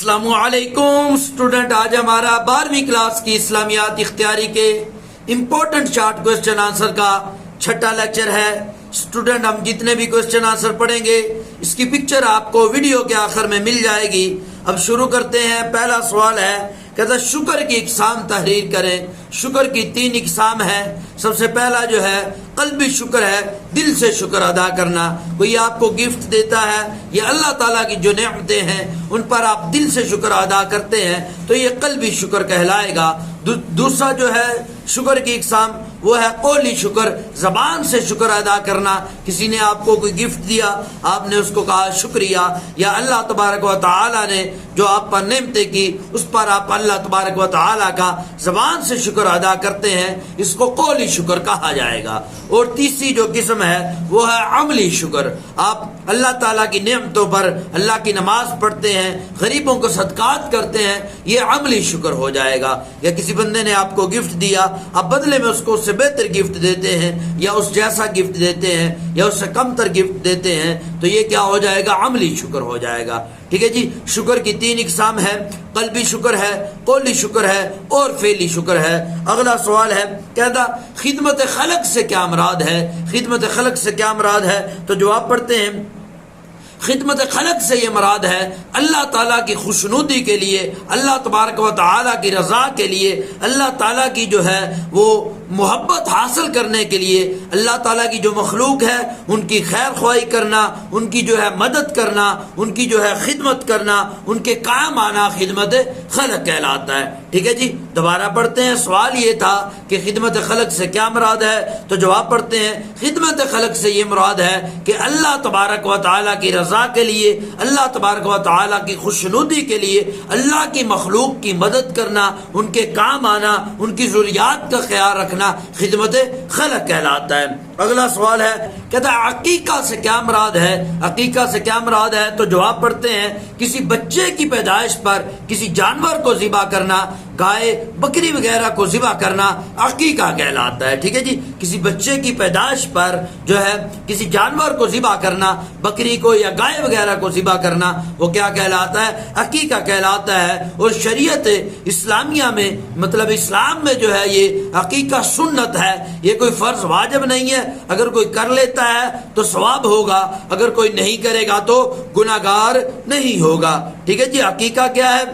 السلام علیکم اسٹوڈنٹ، آج ہمارا 12ویں کلاس کی اسلامیات اختیاری کے امپورٹنٹ شارٹ کوسچن آنسر کا چھٹا لیکچر ہے۔ اسٹوڈنٹ، ہم جتنے بھی کوسچن آنسر پڑھیں گے اس کی پکچر آپ کو ویڈیو کے آخر میں مل جائے گی۔ اب شروع کرتے ہیں۔ پہلا سوال ہے، کہتا شکر کی اقسام تحریر کریں۔ شکر کی 3 اقسام ہیں۔ سب سے پہلا جو ہے قلبی شکر ہے، دل سے شکر ادا کرنا۔ کوئی آپ کو گفٹ دیتا ہے یا اللہ تعالیٰ کی جو نعمتیں ہیں ان پر آپ دل سے شکر ادا کرتے ہیں تو یہ قلبی شکر کہلائے گا۔ دوسرا جو ہے شکر کی اقسام وہ ہے قولی شکر، زبان سے شکر ادا کرنا۔ کسی نے آپ کو کوئی گفٹ دیا، آپ نے اس کو کہا شکریہ، یا اللہ تبارک و تعالیٰ نے جو آپ پر نعمتیں کی اس پر آپ اللہ تبارک و تعالیٰ کا زبان سے شکر ادا کرتے ہیں، اس کو قولی شکر کہا جائے گا۔ اور تیسری جو قسم ہے وہ ہے عملی شکر۔ آپ اللہ تعالیٰ کی نعمتوں پر اللہ کی نماز پڑھتے ہیں، غریبوں کو صدقات کرتے ہیں، یہ عملی شکر ہو جائے گا۔ یا کسی بندے نے آپ کو گفٹ دیا، آپ بدلے میں اس کو اس سے بہتر گفٹ دیتے ہیں یا اس جیسا گفٹ دیتے ہیں یا اس سے کم تر گفٹ دیتے ہیں تو یہ کیا ہو جائے گا؟ عملی شکر ہو جائے گا۔ ٹھیک ہے جی۔ شکر کی 3 اقسام ہے، قلبی شکر ہے، قولی شکر ہے اور فعلی شکر ہے۔ اگلا سوال ہے، کہتا خدمت خلق سے کیا مراد ہے؟ خدمت خلق سے کیا مراد ہے؟ تو جواب پڑھتے ہیں، خدمت خلق سے یہ مراد ہے اللہ تعالیٰ کی خوشنودی کے لیے، اللہ تبارک و تعالیٰ کی رضا کے لیے، اللہ تعالیٰ کی جو ہے وہ محبت حاصل کرنے کے لیے، اللہ تعالیٰ کی جو مخلوق ہے ان کی خیر خواہی کرنا، ان کی جو ہے مدد کرنا، ان کی جو ہے خدمت کرنا، ان کے کام آنا خدمت خلق کہلاتا ہے۔ ٹھیک ہے جی۔ دوبارہ پڑھتے ہیں۔ سوال یہ تھا کہ خدمت خلق سے کیا مراد ہے؟ تو جواب پڑھتے ہیں، خدمت خلق سے یہ مراد ہے کہ اللہ تبارک و تعالیٰ کی رضا کے لیے، اللہ تبارک و تعالیٰ کی خوشنودی کے لیے اللہ کی مخلوق کی مدد کرنا، ان کے کام آنا، ان کی ضروریات کا خیال رکھنا خدمت خلق کہلاتا ہے۔ اگلا سوال ہے، کہتا ہے عقیقہ سے کیا مراد ہے؟ عقیقہ سے کیا مراد ہے؟ تو جواب پڑھتے ہیں، کسی بچے کی پیدائش پر کسی جانور کو ذبح کرنا، گائے بکری وغیرہ کو ذبح کرنا عقیقہ کہلاتا ہے۔ ٹھیک ہے جی۔ کسی بچے کی پیدائش پر جو ہے کسی جانور کو ذبح کرنا، بکری کو یا گائے وغیرہ کو ذبح کرنا، وہ کیا کہلاتا ہے؟ عقیقہ کہلاتا ہے۔ اور شریعت اسلامیہ میں مطلب اسلام میں جو ہے یہ عقیقہ سنت ہے، یہ کوئی فرض واجب نہیں ہے۔ اگر کوئی کر لیتا ہے تو ثواب ہوگا، اگر کوئی نہیں کرے گا تو گناہگار نہیں ہوگا۔ ٹھیک ہے جی۔ عقیقہ کیا ہے؟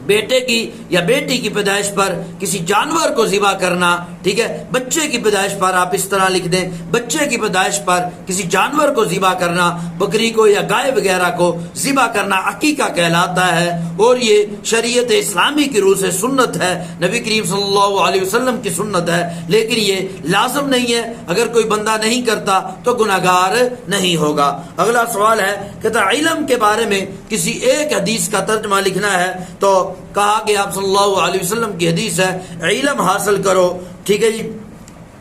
بیٹے کی یا بیٹی کی پیدائش پر کسی جانور کو ذبح کرنا۔ ٹھیک ہے۔ بچے کی پیدائش پر آپ اس طرح لکھ دیں، بچے کی پیدائش پر کسی جانور کو ذبح کرنا، بکری کو یا گائے وغیرہ کو ذبح کرنا عقیقہ کہلاتا ہے۔ اور یہ شریعت اسلامی کی روح سے سنت ہے، نبی کریم صلی اللہ علیہ وسلم کی سنت ہے، لیکن یہ لازم نہیں ہے۔ اگر کوئی بندہ نہیں کرتا تو گناہگار نہیں ہوگا۔ اگلا سوال ہے، کہتا علم کے بارے میں کسی ایک حدیث کا ترجمہ لکھنا ہے تو کہا کہ آپ صلی اللہ علیہ وسلم کی حدیث ہے علم حاصل کرو۔ ٹھیک ہے جی۔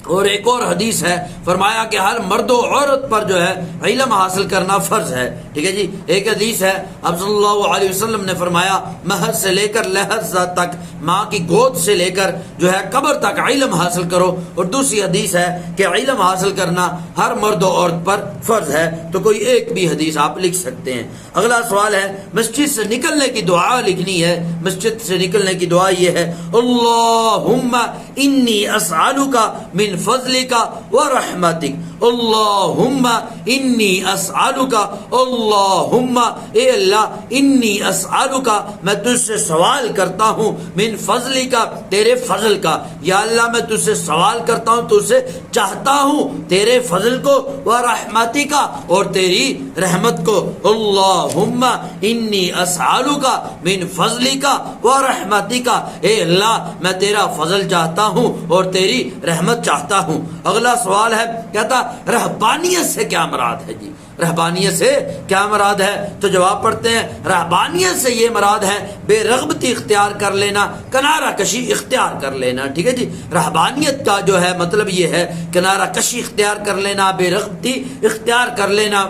اور ایک اور حدیث ہے، فرمایا کہ ہر مرد و عورت پر جو ہے علم حاصل کرنا فرض ہے۔ ٹھیک ہے جی۔ ایک حدیث ہے، آپ صلی اللہ علیہ وسلم نے فرمایا مہد سے لے کر لحظ تک، ماں کی گود سے لے کر جو ہے قبر تک علم حاصل کرو۔ اور دوسری حدیث ہے کہ علم حاصل کرنا ہر مرد و عورت پر فرض ہے۔ تو کوئی ایک بھی حدیث آپ لکھ سکتے ہیں۔ اگلا سوال ہے، مسجد سے نکلنے کی دعا لکھنی ہے۔ مسجد سے نکلنے کی دعا یہ ہے، اللہم انی اسألک من فضلک ورحمتک، اللہم انی اسألک، اللہم اے اللہ، انی اسألک میں تجھ سے سوال کرتا ہوں، من فضلک تیرے فضل کا، یا اللہ میں تجھ سے سوال کرتا ہوں، تجھ سے چاہتا ہوں تیرے فضل کو، ورحمتک اور تیری رحمت کو، اللہم انی اسألک من فضلک ورحمتک، اے اللہ میں تیرا فضل چاہتا ہوں اور تیری رحمت چاہتا ہوں۔ اگلا سوال ہے، کہتا رہبانیت سے کیا مراد ہے؟ جی رہبانیت سے کیا مراد ہے؟ تو جواب پڑھتے ہیں، رہبانیت سے یہ مراد ہے بے رغبتی اختیار کر لینا، کنارہ کشی اختیار کر لینا۔ ٹھیک ہے جی۔ رہبانیت کا جو ہے مطلب یہ ہے کنارہ کشی اختیار کر لینا، بے رغبتی اختیار کر لینا۔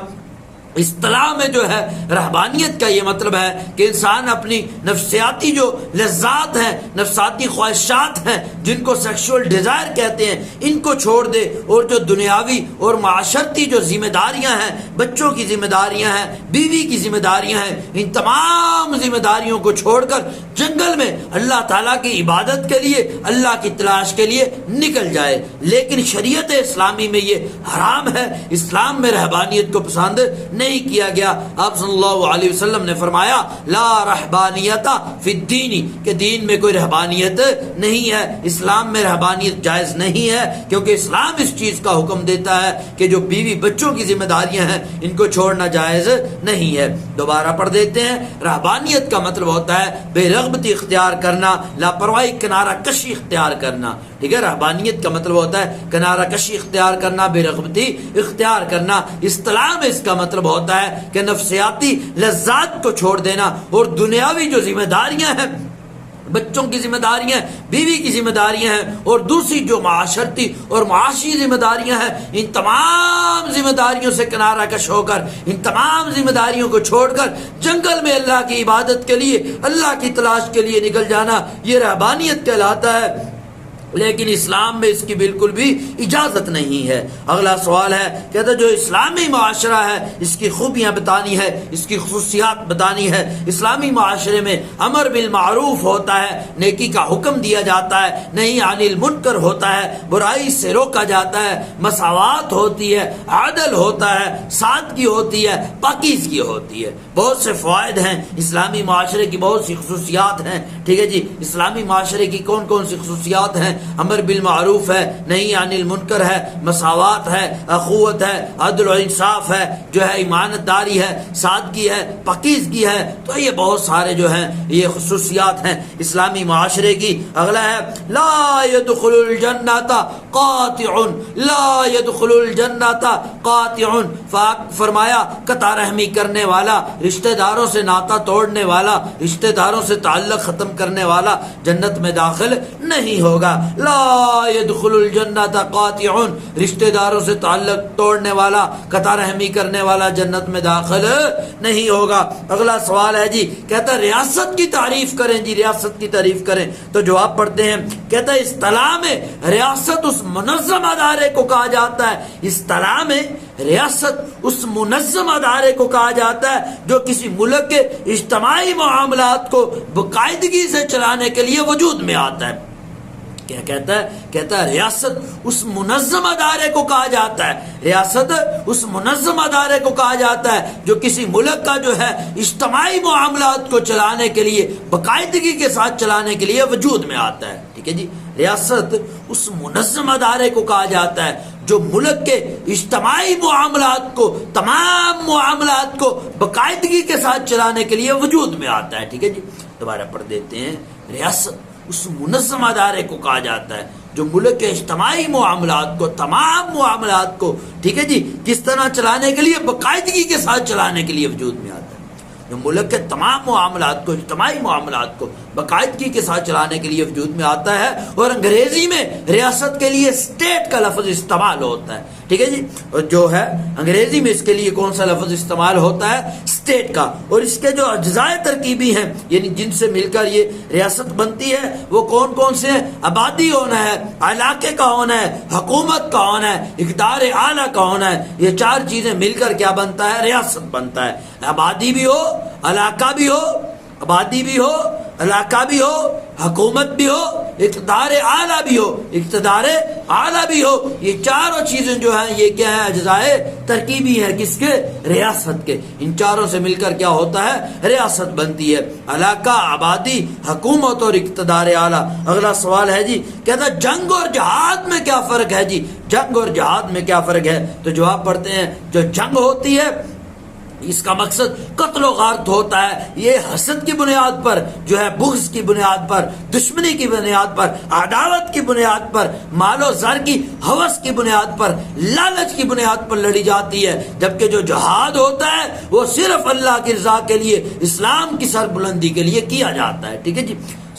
اصطلاح میں جو ہے رہبانیت کا یہ مطلب ہے کہ انسان اپنی نفسیاتی جو لذات ہیں، نفسیاتی خواہشات ہیں، جن کو سیکشول ڈیزائر کہتے ہیں، ان کو چھوڑ دے اور جو دنیاوی اور معاشرتی جو ذمہ داریاں ہیں، بچوں کی ذمہ داریاں ہیں، بیوی کی ذمہ داریاں ہیں، ان تمام ذمہ داریوں کو چھوڑ کر جنگل میں اللہ تعالیٰ کی عبادت کے لیے، اللہ کی تلاش کے لیے نکل جائے۔ لیکن شریعت اسلامی میں یہ حرام ہے، اسلام میں رہبانیت کو پسند نہیں کیا گیا۔ آپ صلی اللہ علیہ وسلم نے فرمایا لا رہبانیت فی الدین، کہ دین میں کوئی رہبانیت نہیں ہے، اسلام میں رہبانیت جائز نہیں ہے، کیونکہ اسلام اس چیز کا حکم دیتا ہے کہ جو بیوی بچوں کی ذمہ داریاں ہیں ان کو چھوڑنا جائز نہیں ہے۔ دوبارہ پڑھ دیتے ہیں، رہبانیت کا مطلب ہوتا ہے بے رغبتی اختیار کرنا، لاپرواہی کنارہ کشی اختیار کرنا، ٹھیک ہے۔ رہبانیت کا مطلب ہوتا ہے کنارہ کشی اختیار کرنا، بے رغبتی اختیار کرنا۔ اصطلاح میں اس کا مطلب ہوتا ہے کہ نفسیاتی لذات کو چھوڑ دینا اور دنیاوی جو ذمہ داریاں ہیں، بچوں کی ذمہ داریاں، بیوی کی ذمہ داریاں ہیں، اور دوسری جو معاشرتی اور معاشی ذمہ داریاں ہیں، ان تمام ذمہ داریوں سے کنارہ کش ہو کر، ان تمام ذمہ داریوں کو چھوڑ کر جنگل میں اللہ کی عبادت کے لیے، اللہ کی تلاش کے لیے نکل جانا، یہ رہبانیت کہلاتا ہے۔ لیکن اسلام میں اس کی بالکل بھی اجازت نہیں ہے۔ اگلا سوال ہے، کہتا ہے جو اسلامی معاشرہ ہے اس کی خوبیاں بتانی ہے، اس کی خصوصیات بتانی ہے۔ اسلامی معاشرے میں امر بالمعروف ہوتا ہے، نیکی کا حکم دیا جاتا ہے، نہی عن المنکر ہوتا ہے، برائی سے روکا جاتا ہے، مساوات ہوتی ہے، عدل ہوتا ہے، سادگی ہوتی ہے، پاکیزگی ہوتی ہے۔ بہت سے فوائد ہیں اسلامی معاشرے کی، بہت سی خصوصیات ہیں، ٹھیک ہے جی۔ اسلامی معاشرے کی کون کون سی خصوصیات ہیں؟ امر بالمعروف ہے، نہی عن المنکر ہے، مساوات ہے، اخوت ہے، عدل و انصاف ہے، جو ہے امانت داری ہے، سادگی ہے، پاکیزگی ہے۔ تو یہ بہت سارے جو ہیں یہ خصوصیات ہیں اسلامی معاشرے کی۔ اگلا ہے لا يدخل الجنت قاطع، لا يدخل الجنت قاطع، فرمایا قطع رحمی کرنے والا، رشتہ داروں سے ناطہ توڑنے والا، رشتہ داروں سے تعلق ختم کرنے والا جنت میں داخل نہیں ہوگا۔ لا يدخل الجنت قاطع، رشتہ داروں سے تعلق توڑنے والا، قطع رحمی کرنے والا جنت میں داخل نہیں ہوگا۔ اگلا سوال ہے جی، کہتا ہے ریاست کی تعریف کریں جی، ریاست کی تعریف کریں۔ تو جواب پڑھتے ہیں، کہتا ہے اصطلاح میں ریاست اس منظم ادارے کو کہا جاتا ہے، اصطلاح میں ریاست اس منظم ادارے کو کہا جاتا ہے جو کسی ملک کے اجتماعی معاملات کو باقاعدگی سے چلانے کے لیے وجود میں آتا ہے۔ کیا کہتا ہے؟ کہتا ہے ریاست اس منظم ادارے کو کہا جاتا ہے، ریاست اس منظم ادارے کو کہا جاتا ہے جو کسی ملک کا جو ہے اجتماعی معاملات کو چلانے کے لیے، باقاعدگی کے ساتھ چلانے کے لیے وجود میں آتا ہے، ٹھیک ہے جی۔ ریاست اس منظم ادارے کو کہا جاتا ہے جو ملک کے اجتماعی معاملات کو، تمام معاملات کو باقاعدگی کے ساتھ چلانے کے لیے وجود میں آتا ہے، ٹھیک ہے جی۔ دوبارہ پڑھ دیتے ہیں، ریاست اس منظم ادارے کو کہا جاتا ہے جو ملک کے اجتماعی معاملات کو، تمام معاملات کو، ٹھیک ہے جی، کس طرح چلانے کے لیے، باقاعدگی کے ساتھ چلانے کے لیے وجود میں آتا ہے، جو ملک کے تمام معاملات کو، اجتماعی معاملات کو باقاعدگی کے ساتھ چلانے کے لیے وجود میں آتا ہے۔ اور انگریزی میں ریاست کے لیے اسٹیٹ کا لفظ استعمال ہوتا ہے، ٹھیک ہے جی۔ اور جو ہے انگریزی میں اس کے لیے کون سا لفظ استعمال ہوتا ہے؟ اسٹیٹ کا۔ اور اس کے جو اجزاء ترکیبی ہیں، یعنی جن سے مل کر یہ ریاست بنتی ہے، وہ کون کون سے ہیں؟ آبادی ہونا ہے، علاقے کا ہونا ہے، حکومت کا ہونا ہے، اقتدار اعلیٰ کا ہونا ہے۔ یہ چار چیزیں مل کر کیا بنتا ہے؟ ریاست بنتا ہے۔ آبادی بھی ہو، علاقہ بھی ہو، آبادی بھی ہو، علاقہ بھی ہو، حکومت بھی ہو، اقتدار اعلیٰ بھی ہو، اقتدار اعلیٰ بھی ہو۔ یہ چاروں چیزیں جو ہیں یہ کیا ہیں؟ اجزائے ترکیبی ہیں، کس کے؟ ریاست کے۔ ان چاروں سے مل کر کیا ہوتا ہے؟ ریاست بنتی ہے، علاقہ، آبادی، حکومت اور اقتدار اعلیٰ۔ اگلا سوال ہے جی، کہتا ہے جنگ اور جہاد میں کیا فرق ہے جی؟ جنگ اور جہاد میں کیا فرق ہے؟ تو جواب پڑھتے ہیں، جو جنگ ہوتی ہے اس کا مقصد قتل و غارت ہوتا ہے، یہ حسد کی بنیاد پر، جو ہے بغض کی بنیاد پر، دشمنی کی بنیاد پر، عداوت کی بنیاد پر، مال و زر کی ہوس کی بنیاد پر، لالچ کی بنیاد پر لڑی جاتی ہے۔ جبکہ جو جہاد ہوتا ہے وہ صرف اللہ کی رضا کے لیے، اسلام کی سربلندی کے لیے کیا جاتا ہے، ٹھیک ہے جی۔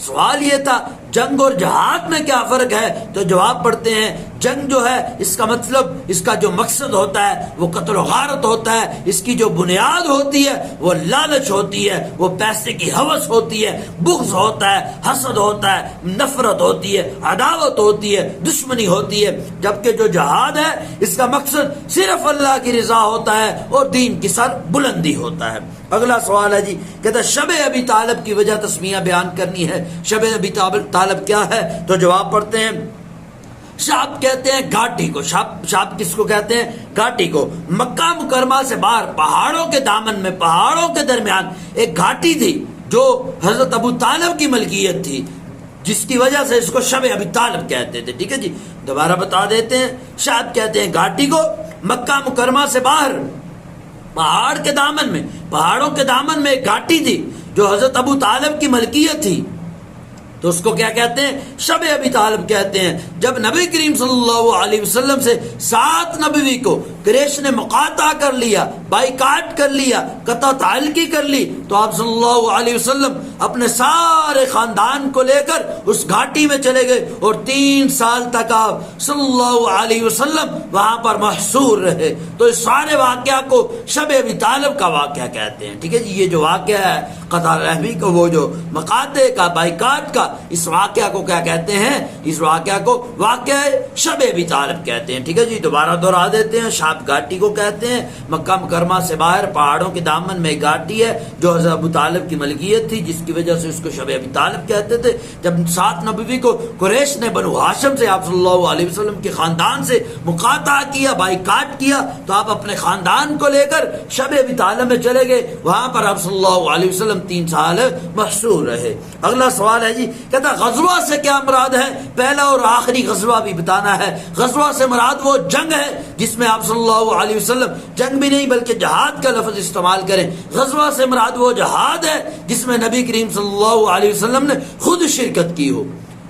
سوال یہ تھا جنگ اور جہاد میں کیا فرق ہے؟ تو جواب پڑھتے ہیں جنگ جو ہے اس کا مطلب، اس کا جو مقصد ہوتا ہے وہ قتل و غارت ہوتا ہے، اس کی جو بنیاد ہوتی ہے وہ لالچ ہوتی ہے، وہ پیسے کی ہوس ہوتی ہے، بغض ہوتا ہے، حسد ہوتا ہے، نفرت ہوتی ہے، عداوت ہوتی ہے، دشمنی ہوتی ہے۔ جبکہ جو جہاد ہے اس کا مقصد صرف اللہ کی رضا ہوتا ہے اور دین کی سر بلندی ہوتا ہے۔ اگلا سوال ہے جی، کہتا ہے شب ابی طالب کی وجہ تسمیہ بیان کرنی ہے۔ شب ابی طالب کیا ہے؟ تو جواب پڑھتے ہیں شاب کہتے ہیں گھاٹی کو، شاب کس کو کہتے ہیں؟ گھاٹی کو۔ مکہ مکرمہ سے باہر پہاڑوں کے دامن میں، پہاڑوں کے درمیان ایک گھاٹی تھی جو حضرت ابو طالب کی ملکیت تھی، جس کی وجہ سے اس کو شب ابی طالب کہتے تھے۔ ٹھیک ہے جی، دوبارہ بتا دیتے ہیں، شاب کہتے ہیں گھاٹی کو، مکہ مکرمہ سے باہر پہاڑ کے دامن میں، پہاڑوں کے دامن میں ایک گھاٹی تھی جو حضرت ابو طالب کی ملکیت تھی، تو اس کو کیا کہتے ہیں؟ شب ابی طالب کہتے ہیں۔ جب نبی کریم صلی اللہ علیہ وسلم سے 7 نبوی کو قریش نے مقاطع کر لیا، بائیکاٹ کر لیا، قطع تعلقی کر لی، تو آپ صلی اللہ علیہ وسلم اپنے سارے خاندان کو لے کر اس گھاٹی میں چلے گئے اور 3 سال تک آپ صلی اللہ علیہ وسلم وہاں پر محصور رہے۔ تو اس سارے واقعہ کو شب ابی طالب کا واقعہ کہتے ہیں۔ ٹھیک ہے جی، یہ جو واقعہ ہے قطع رحمی کو، وہ جو مقاطع کا، بائیکاٹ کا، اس واقعہ کو کیا کہتے ہیں؟ اس واقعہ کو واقعہ شب ابی طالب کہتے ہیں۔ ٹھیک ہے جی، دوبارہ دہرا دیتے ہیں، شاب گھاٹی کو کہتے ہیں، مکہ مکرمہ سے باہر پہاڑوں کے دامن میں ایک گھاٹی ہے جو حضرت ابو طالب کی ملکیت تھی، جس کی وجہ سے اس کو شب ابی طالب کہتے تھے۔ جب 7 نبوی کو قریش نے بنو ہاشم سے، آپ صلی اللہ علیہ وسلم کے خاندان سے مقاطع کیا، بائیکاٹ کیا، تو آپ اپنے خاندان کو لے کر شب ابی طالب میں چلے گئے، وہاں پر آپ صلی اللہ علیہ وسلم 3 سال محصور رہے۔ اگلا سوال ہے جی، کہتا غزوہ سے کیا مراد ہے؟ پہلا اور آخری غزوہ بھی بتانا ہے۔ غزوہ سے مراد وہ جنگ ہے جس میں آپ صلی اللہ علیہ وسلم جنگ بھی نہیں بلکہ جہاد کا لفظ استعمال کریں۔ غزوہ سے مراد وہ جہاد ہے جس میں نبی کریم صلی اللہ علیہ وسلم نے خود شرکت کی ہو۔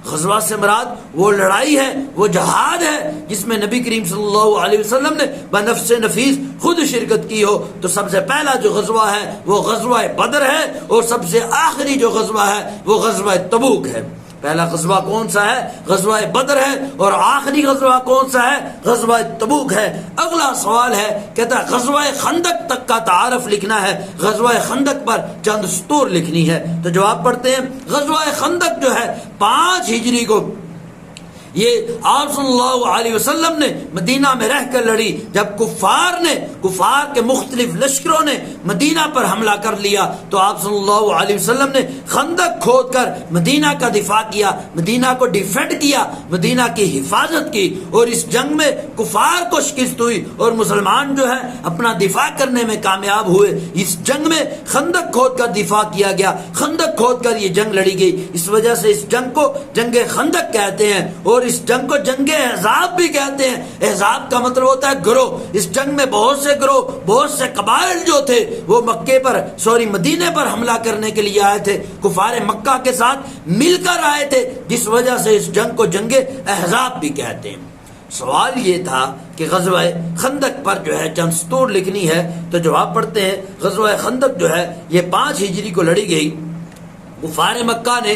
غزوہ سے مراد وہ لڑائی ہے، وہ جہاد ہے جس میں نبی کریم صلی اللہ علیہ وسلم نے بنفس نفیس خود شرکت کی ہو۔ تو سب سے پہلا جو غزوہ ہے وہ غزوہ بدر ہے، اور سب سے آخری جو غزوہ ہے وہ غزوہ تبوک ہے۔ پہلا غزوہ کون سا ہے؟ غزوہ بدر ہے، اور آخری غزوہ کون سا ہے؟ غزوہ تبوک ہے۔ اگلا سوال ہے، کہتا ہے غزوہ خندق تک کا تعارف لکھنا ہے، غزوہ خندق پر چند سطور لکھنی ہے۔ تو جواب پڑھتے ہیں، غزوہ خندق جو ہے 5 ہجری کو یہ آپ صلی اللہ علیہ وسلم نے مدینہ میں رہ کر لڑی، جب کفار کے مختلف لشکروں نے مدینہ پر حملہ کر لیا، تو آپ صلی اللہ علیہ وسلم نے خندق کھود کر مدینہ کا دفاع کیا، مدینہ کو ڈیفینڈ کیا، مدینہ کی حفاظت کی، اور اس جنگ میں کفار کو شکست ہوئی اور مسلمان جو ہے اپنا دفاع کرنے میں کامیاب ہوئے۔ اس جنگ میں خندق کھود کر دفاع کیا گیا، خندق کھود کر یہ جنگ لڑی گئی، اس وجہ سے اس جنگ کو جنگ خندق کہتے ہیں، اور اس جنگ کو جنگ احزاب بھی کہتے ہیں۔ احزاب کا مطلب ہوتا ہے گروہ۔ اس جنگ میں بہت سے گروہ، بہت سے قبائل جو تھے وہ مدینے پر حملہ کرنے کے لیے آئے تھے، کفار مکہ کے ساتھ مل کر آئے تھے، جس وجہ سے اس جنگ کو جنگ احزاب بھی کہتے ہیں۔ سوال یہ تھا کہ غزوہ خندق پر جو ہے چند سطور لکھنی ہے، تو جواب پڑھتے ہیں، غزوہ خندق جو ہے یہ 5 ہجری کو لڑی گئی۔ کفار مکہ نے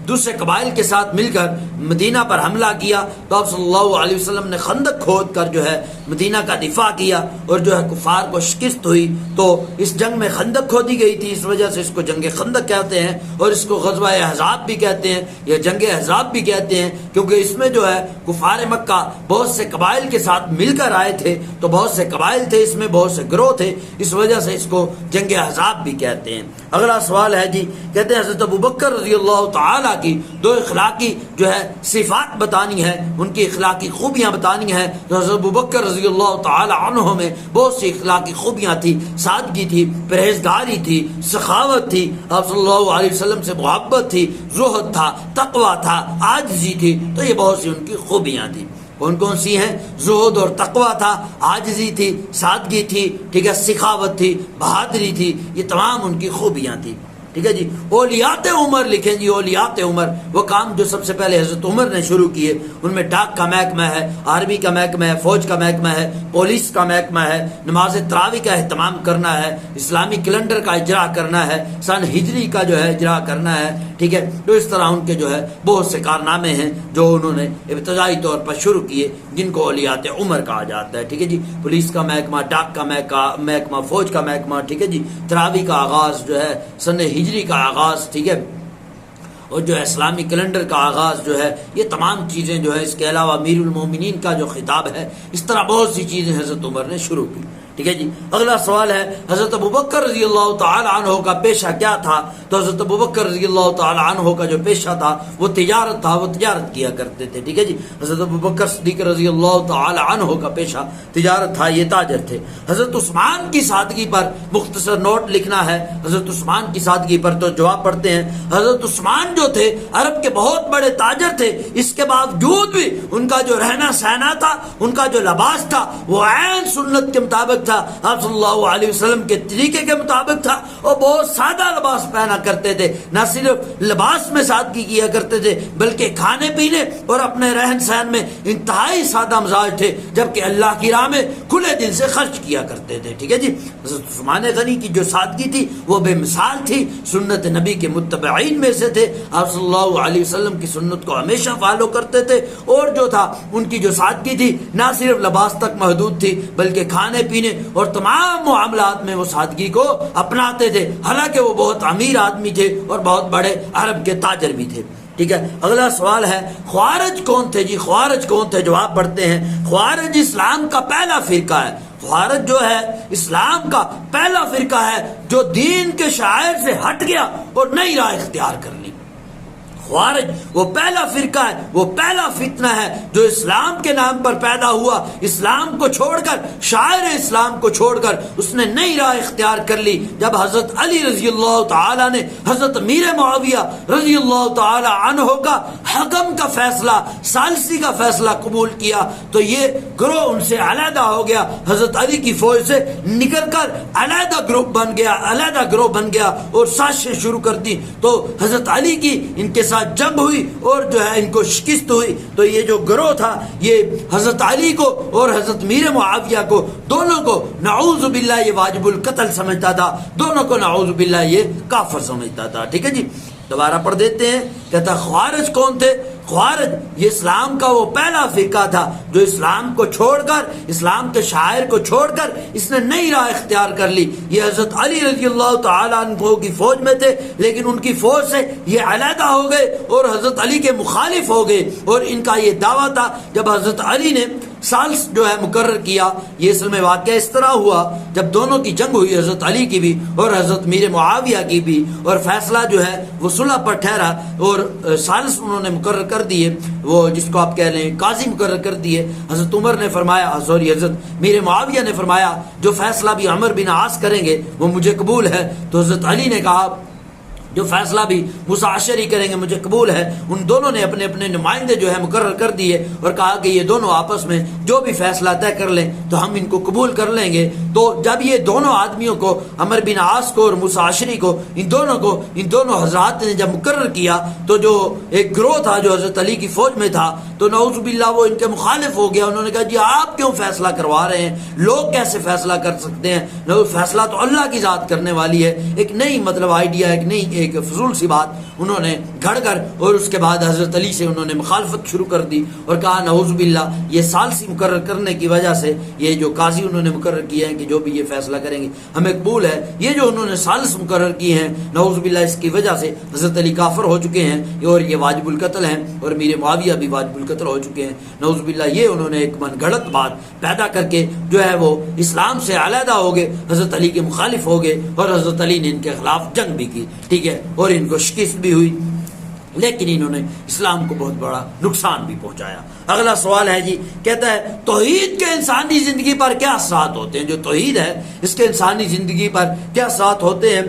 دوسرے قبائل کے ساتھ مل کر مدینہ پر حملہ کیا، تو آپ صلی اللہ علیہ وسلم نے خندق کھود کر جو ہے مدینہ کا دفاع کیا، اور جو ہے کفار کو شکست ہوئی۔ تو اس جنگ میں خندق کھودی گئی تھی، اس وجہ سے اس کو جنگ خندق کہتے ہیں، اور اس کو غزوہ احزاب بھی کہتے ہیں یا جنگ احزاب بھی کہتے ہیں، کیونکہ اس میں جو ہے کفار مکہ بہت سے قبائل کے ساتھ مل کر آئے تھے، تو بہت سے قبائل تھے، اس میں بہت سے گروہ تھے، اس وجہ سے اس کو جنگ احزاب بھی کہتے ہیں۔ اگلا سوال ہے جی، کہتے ہیں حضرت ابوبکر رضی اللہ تعالی کی 2 اخلاقی جو ہے صفات بتانی ہے، ان کی اخلاقی خوبیاں بتانی ہے۔ تو حضرت ابوبکر رضی اللہ تعالی عنہ میں بہت سی اخلاقی خوبیاں تھی، سادگی تھی، پرہیزگاری تھی، سخاوت تھی، آپ صلی اللہ علیہ وسلم سے محبت تھی، زہد تھا، تقوی تھا، عاجزی تھی، تو یہ بہت سی ان کی خوبیاں تھیں۔ کون کون سی ہیں؟ زہد اور تقوی تھا، عاجزی تھی، سادگی تھی، ٹھیک ہے، سخاوت تھی، بہادری تھی، یہ تمام ان کی خوبیاں تھی۔ ٹھیک ہے جی. اولیات عمر لکھیں جی, اولیات عمر, وہ کام جو سب سے پہلے حضرت عمر نے شروع کیے. ان میں ڈاک کا محکمہ ہے, آرمی کا محکمہ ہے, فوج کا محکمہ ہے, پولیس کا محکمہ ہے, نماز تراویح کا اہتمام کرنا ہے, اسلامی کیلنڈر کا اجرا کرنا ہے, سن ہجری کا جو ہے اجرا کرنا ہے. ٹھیک ہے, تو اس طرح ان کے جو ہے بہت سے کارنامے ہیں جو انہوں نے ابتدائی طور پر شروع کیے, جن کو اولیات عمر کہا جاتا ہے. ٹھیک ہے جی. پولیس کا محکمہ, ڈاک کا محکمہ, فوج کا محکمہ, ٹھیک ہے جی, تراویح کا آغاز جو ہے, سن ہجری کا آغاز, ٹھیک ہے, اور جو ہے اسلامی کیلنڈر کا آغاز جو ہے, یہ تمام چیزیں جو ہے. اس کے علاوہ امیر المومنین کا جو خطاب ہے, اس طرح بہت سی چیزیں حضرت عمر نے شروع کی. ٹھیک ہے جی. اگلا سوال ہے حضرت ابوبکر رضی اللہ تعالی عنہ کا پیشہ کیا تھا؟ تو حضرت ابوبکر رضی اللہ تعالی عنہ کا جو پیشہ تھا وہ تجارت تھا, وہ تجارت کیا کرتے تھے. ٹھیک ہے جی. حضرت ابوبکر صدیق رضی اللہ تعالی عنہ کا پیشہ تجارت تھا, یہ تاجر تھے. حضرت عثمان کی سادگی پر مختصر نوٹ لکھنا ہے. حضرت عثمان کی سادگی پر تو جواب پڑھتے ہیں. حضرت عثمان جو تھے عرب کے بہت بڑے تاجر تھے, اس کے باوجود بھی ان کا جو رہنا سہنا تھا, ان کا جو لباس تھا, وہ عین سنت کے مطابق تھا, آپ صلی اللہ علیہ وسلم کے طریقے کے مطابق تھا. اور بہت سادہ لباس پہنا کرتے تھے. نہ صرف لباس میں سادگی کیا کرتے تھے, بلکہ کھانے پینے اور اپنے رہن سہن میں انتہائی سادہ مزاج تھے, جبکہ اللہ کی راہ میں کھلے دل سے خرچ کیا کرتے تھے. ٹھیک ہے جی. حضرت عثمان غنی کی جو سادگی تھی وہ بے مثال تھی, سنت نبی کے متبعین میں سے تھے. آپ صلی اللہ علیہ وسلم کی سنت کو ہمیشہ فالو کرتے تھے. اور جو تھا ان کی جو سادگی تھی نہ صرف لباس تک محدود تھی, بلکہ کھانے پینے اور تمام معاملات میں وہ سادگی کو اپناتے تھے. حالانکہ وہ بہت امیر آدمی تھے اور بہت بڑے عرب کے تاجر بھی تھے. ٹھیک ہے. اگلا سوال ہے خوارج کون تھے جی؟ خوارج کون تھے؟ جواب پڑھتے ہیں. خوارج اسلام کا پہلا فرقہ ہے. خوارج جو ہے اسلام کا پہلا فرقہ ہے جو دین کے شعائر سے ہٹ گیا اور نئی راہ اختیار کر لی. خوارج وہ پہلا فرقہ ہے, وہ پہلا فتنہ ہے جو اسلام کے نام پر پیدا ہوا. اسلام کو چھوڑ کر, شاعر اسلام کو چھوڑ کر اس نے نئی راہ اختیار کر لی. جب حضرت علی رضی اللہ تعالی نے حضرت امیر معاویہ رضی اللہ تعالی عنہ کا حکم کا فیصلہ, ثالثی کا فیصلہ قبول کیا, تو یہ گروہ ان سے علیحدہ ہو گیا. حضرت علی کی فوج سے نکل کر علیحدہ گروپ بن گیا, علیحدہ گروہ بن گیا اور سازشیں شروع کر دی. تو حضرت علی کی ان کے ساتھ جنگ ہوئی اور جو ہے ان کو شکست ہوئی. تو یہ جو گروہ تھا یہ حضرت علی کو اور حضرت امیر معاویہ کو دونوں کو نعوذ باللہ یہ واجب القتل سمجھتا تھا, دونوں کو نعوذ باللہ یہ کافر سمجھتا تھا. ٹھیک ہے جی. دوبارہ پڑھ دیتے ہیں. کہتا خوارج کون تھے؟ خوارج یہ اسلام کا وہ پہلا فرقہ تھا جو اسلام کو چھوڑ کر, اسلام کے شاعر کو چھوڑ کر اس نے نئی راہ اختیار کر لی. یہ حضرت علی رضی اللہ تعالیٰ عنہ کی فوج میں تھے, لیکن ان کی فوج سے یہ علیحدہ ہو گئے اور حضرت علی کے مخالف ہو گئے. اور ان کا یہ دعویٰ تھا جب حضرت علی نے سالس جو ہے مقرر کیا, یہ اصل میں واقعہ اس طرح ہوا جب دونوں کی جنگ ہوئی, حضرت علی کی بھی اور حضرت امیر معاویہ کی بھی, اور فیصلہ جو ہے وہ صلح پر ٹھہرا اور سالس انہوں نے مقرر کر دیے, وہ جس کو آپ کہہ رہے ہیں قاضی مقرر کر دیے. حضرت عمر نے فرمایا, حضرت امیر معاویہ نے فرمایا جو فیصلہ بھی عمر بن عاص کریں گے وہ مجھے قبول ہے. تو حضرت علی نے کہا جو فیصلہ بھی موسیٰ عشری کریں گے مجھے قبول ہے. ان دونوں نے اپنے اپنے نمائندے جو ہے مقرر کر دیے اور کہا کہ یہ دونوں آپس میں جو بھی فیصلہ طے کر لیں تو ہم ان کو قبول کر لیں گے. تو جب یہ دونوں آدمیوں کو, عمر بن عاص کو اور موسیٰ عشری کو, ان دونوں حضرات نے جب مقرر کیا تو جو ایک گروہ تھا جو حضرت علی کی فوج میں تھا تو نعوذ باللہ وہ ان کے مخالف ہو گیا. انہوں نے کہا جی آپ کیوں فیصلہ کروا رہے ہیں, لوگ کیسے فیصلہ کر سکتے ہیں, فیصلہ تو اللہ کی ذات کرنے والی ہے. ایک نئی مطلب آئیڈیا, ایک نئی ایک فضول سی بات انہوں نے گھڑ کر, اور اس کے بعد حضرت علی سے انہوں نے مخالفت شروع کر دی اور کہا نعوذ باللہ یہ ثالثی مقرر کرنے کی وجہ سے یہ جو قاضی انہوں نے مقرر کیے ہیں کہ جو بھی یہ فیصلہ کریں گے ہمیں قبول ہے, یہ جو انہوں نے ثالث مقرر کیے ہیں نعوذ باللہ اس کی وجہ سے حضرت علی کافر ہو چکے ہیں اور یہ واجب القتل ہیں, اور امیر معاویہ بھی واجب القتل ہو چکے ہیں. نعوذ باللہ یہ انہوں نے ایک من گھڑت بات پیدا کر کے جو ہے وہ اسلام سے علیحدہ ہو گئے, حضرت علی کے مخالف ہو گئے اور حضرت علی نے ان کے خلاف جنگ بھی کی. ٹھیک ہے. اور ان کو شکست بھی ہوئی, لیکن انہوں نے اسلام کو بہت بڑا نقصان بھی پہنچایا. اگلا سوال ہے جی, کہتا ہے توحید کے انسانی زندگی پر کیا اثرات ہوتے ہیں؟ جو توحید ہے اس کے انسانی زندگی پر کیا اثرات ہوتے ہیں؟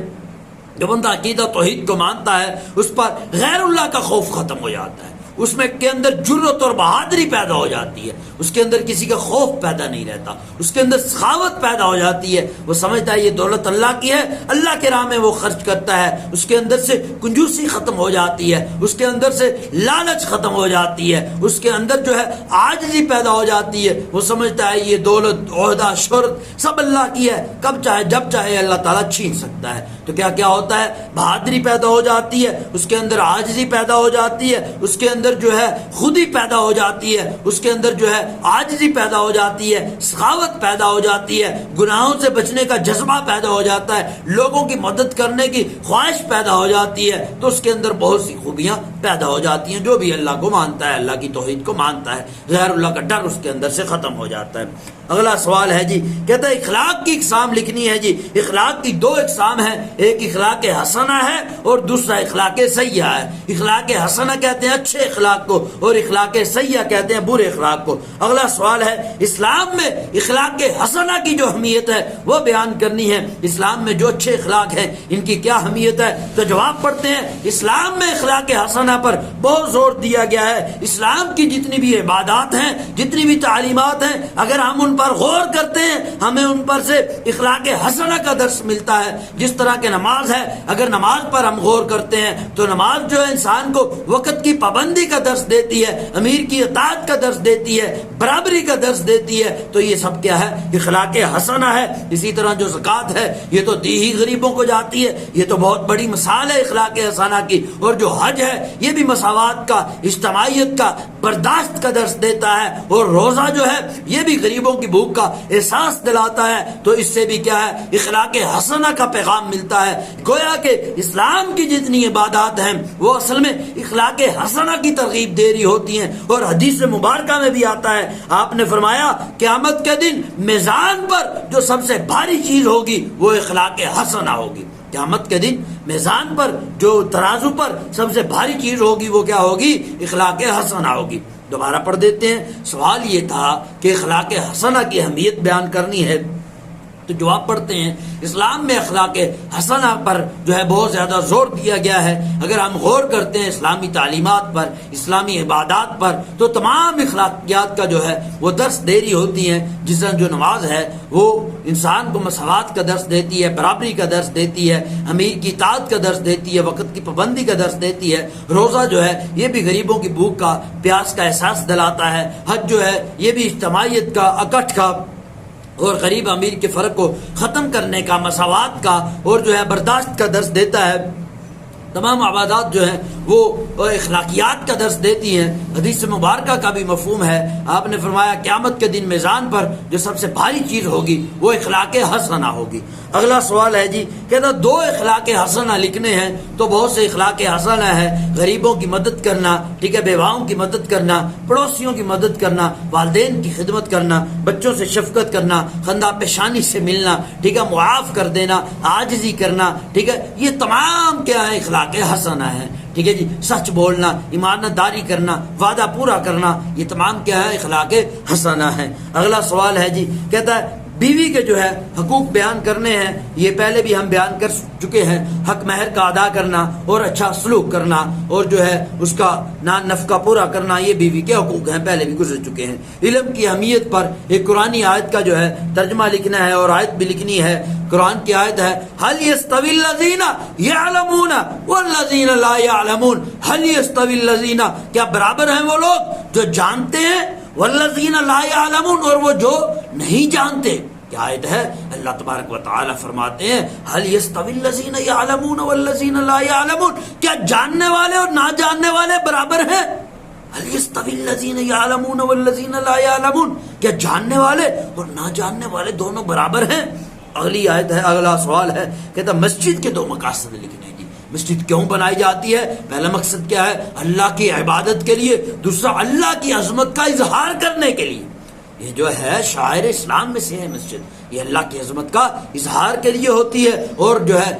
جو بندہ عقیدہ توحید کو مانتا ہے اس پر غیر اللہ کا خوف ختم ہو جاتا ہے, اس میں کے اندر جرت اور بہادری پیدا ہو جاتی ہے، اس کے اندر کسی کا خوف پیدا نہیں رہتا، اس کے اندر سخاوت پیدا ہو جاتی ہے، وہ سمجھتا ہے یہ دولت اللہ کی ہے، اللہ کے راہ میں وہ خرچ کرتا ہے، اس کے اندر سے کنجوسی ختم ہو جاتی ہے، اس کے اندر سے لالچ ختم ہو جاتی ہے، اس کے اندر جو ہے عاجزی پیدا ہو جاتی ہے، وہ سمجھتا ہے یہ دولت، عہدہ، شہرت سب اللہ کی ہے، کب چاہے جب چاہے اللہ تعالیٰ چھین سکتا ہے۔ تو کیا کیا ہوتا ہے؟ بہادری پیدا ہو جاتی ہے، اس کے اندر عاجزی پیدا ہو جاتی ہے، اس کے اندر جو ہے خودی پیدا ہو جاتی ہے، اس کے اندر جو ہے عاجزی پیدا ہو جاتی ہے، سخاوت پیدا ہو جاتی ہے، گناہوں سے بچنے کا جذبہ پیدا ہو جاتا ہے، لوگوں کی مدد کرنے کی خواہش پیدا ہو جاتی ہے، تو اس کے اندر بہت سی خوبیاں پیدا ہو جاتی ہیں۔ جو بھی اللہ کو مانتا ہے، اللہ کی توحید کو مانتا ہے، غیر اللہ کا ڈر اس کے اندر سے ختم ہو جاتا ہے۔ اگلا سوال ہے جی، کہتا ہے اخلاق کی اقسام لکھنی ہے جی۔ اخلاق کی دو اقسام ہیں، ایک اخلاق حسنہ ہے اور دوسرا اخلاق سیئہ ہے۔ اخلاق حسنہ کہتے ہیں اچھے اخلاق کو، اور اخلاق سیئہ کہتے ہیں برے اخلاق کو۔ اگلا سوال ہے، اسلام میں اخلاق حسنہ کی جو اہمیت ہے وہ بیان کرنی ہے۔ اسلام میں جو اچھے اخلاق ہیں ان کی کیا اہمیت ہے؟ تو جواب پڑھتے ہیں، اسلام میں اخلاق حسنہ پر بہت زور دیا گیا ہے۔ اسلام کی جتنی بھی عبادات ہیں، جتنی بھی تعلیمات ہیں، اگر ہم ان پر غور کرتے ہیں ہمیں ان پر سے اخلاق حسنہ کا درس ملتا ہے۔ جس طرح کہ نماز ہے، اگر نماز پر ہم غور کرتے ہیں تو نماز جو ہے انسان کو وقت کی پابندی کا درس دیتی ہے، امیر کی اطاعت کا درس دیتی ہے، برابری کا درس دیتی ہے، تو یہ سب کیا ہے؟ اخلاق حسنہ ہے۔ اسی طرح جو زکوٰۃ ہے یہ تو دی ہی غریبوں کو جاتی ہے، یہ تو بہت بڑی مثال ہے اخلاق حسنہ کی۔ اور جو حج ہے یہ بھی مساوات کا، اجتماعیت کا، برداشت کا درس دیتا ہے، اور روزہ جو ہے یہ بھی غریبوں کی بھوک کا احساس دلاتا ہے۔ تو اس سے بھی کیا ہے؟ اخلاق حسنہ کا پیغام ملتا ہے۔ گویا کہ اسلام کی جتنی عبادات ہیں وہ اصل میں اخلاق حسنہ کی ترغیب دے رہی ہوتی ہیں۔ اور حدیث مبارکہ میں بھی آتا ہے، آپ نے فرمایا قیامت کے دن میزان پر جو سب سے بھاری چیز ہوگی وہ اخلاق حسنہ ہوگی۔ قیامت کے دن میزان پر جو ترازو پر سب سے بھاری چیز ہوگی وہ کیا ہوگی؟ اخلاق حسنہ ہوگی۔ دوبارہ پڑھ دیتے ہیں۔ سوال یہ تھا کہ اخلاق حسنہ کی اہمیت بیان کرنی ہے، تو جواب پڑھتے ہیں، اسلام میں اخلاق حسنہ پر جو ہے بہت زیادہ زور دیا گیا ہے۔ اگر ہم غور کرتے ہیں اسلامی تعلیمات پر، اسلامی عبادات پر، تو تمام اخلاقیات کا جو ہے وہ درس دے رہی ہوتی ہیں۔ جس طرح جو نماز ہے وہ انسان کو مساوات کا درس دیتی ہے، برابری کا درس دیتی ہے، امیر کی اطاعت کا درس دیتی ہے، وقت کی پابندی کا درس دیتی ہے۔ روزہ جو ہے یہ بھی غریبوں کی بھوک کا، پیاس کا احساس دلاتا ہے۔ حج جو ہے یہ بھی اجتماعیت کا، اکٹھ کا اور غریب امیر کے فرق کو ختم کرنے کا، مساوات کا اور جو ہے برداشت کا درس دیتا ہے۔ تمام عبادات جو ہیں وہ اخلاقیات کا درس دیتی ہیں۔ حدیث مبارکہ کا بھی مفہوم ہے، آپ نے فرمایا قیامت کے دن میزان پر جو سب سے بھاری چیز ہوگی وہ اخلاق حسنہ ہوگی۔ اگلا سوال ہے جی، کہتا دو اخلاق حسنہ لکھنے ہیں، تو بہت سے اخلاق حسنہ ہے۔ غریبوں کی مدد کرنا، ٹھیک ہے، بیواؤں کی مدد کرنا، پڑوسیوں کی مدد کرنا، والدین کی خدمت کرنا، بچوں سے شفقت کرنا، خندہ پیشانی سے ملنا، ٹھیک ہے، معاف کر دینا، عاجزی کرنا، ٹھیک ہے، یہ تمام کیا ہے؟ اخلاق حسنہ ہے۔ ٹھیک ہے جی، سچ بولنا، ایمانت داری کرنا، وعدہ پورا کرنا، یہ تمام کیا ہے؟ اخلاق حسنہ ہے۔ اگلا سوال ہے جی، کہتا ہے بیوی کے جو ہے حقوق بیان کرنے ہیں، یہ پہلے بھی ہم بیان کر چکے ہیں۔ حق مہر کا ادا کرنا اور اچھا سلوک کرنا اور جو ہے اس کا نان نفقہ پورا کرنا، یہ بیوی کے حقوق ہیں، پہلے بھی گزر چکے ہیں۔ علم کی اہمیت پر ایک قرآنی آیت کا جو ہے ترجمہ لکھنا ہے اور آیت بھی لکھنی ہے۔ قرآن کی آیت ہے، هل يستوي الذين يعلمون والذين لا يعلمون، هل يستوي الذين، کیا برابر ہیں وہ لوگ جو جانتے ہیں، والذین لا يعلمون، اور وہ جو نہیں جانتے؟ کیا آیت ہے؟ اللہ تبارک و تعالی فرماتے ہیں هل يستوي الذين يعلمون والذین لا يعلمون، کیا جاننے والے اور نہ جاننے والے برابر ہیں؟ هل يستوي الذين يعلمون والذین لا يعلمون، کیا جاننے والے اور نہ جاننے والے دونوں برابر ہیں؟ اگلی آیت ہے، اگلا سوال ہے، کہتا مسجد کے دو مقاصد لکھنے ہیں۔ مسجد کیوں بنائی جاتی ہے؟ پہلا مقصد کیا ہے؟ اللہ کی عبادت کے لیے، دوسرا اللہ کی عظمت کا اظہار کرنے کے لیے۔ یہ جو ہے شاعر اسلام میں سے ہے مسجد، یہ اللہ کی عظمت کا اظہار کے لیے ہوتی ہے اور جو ہے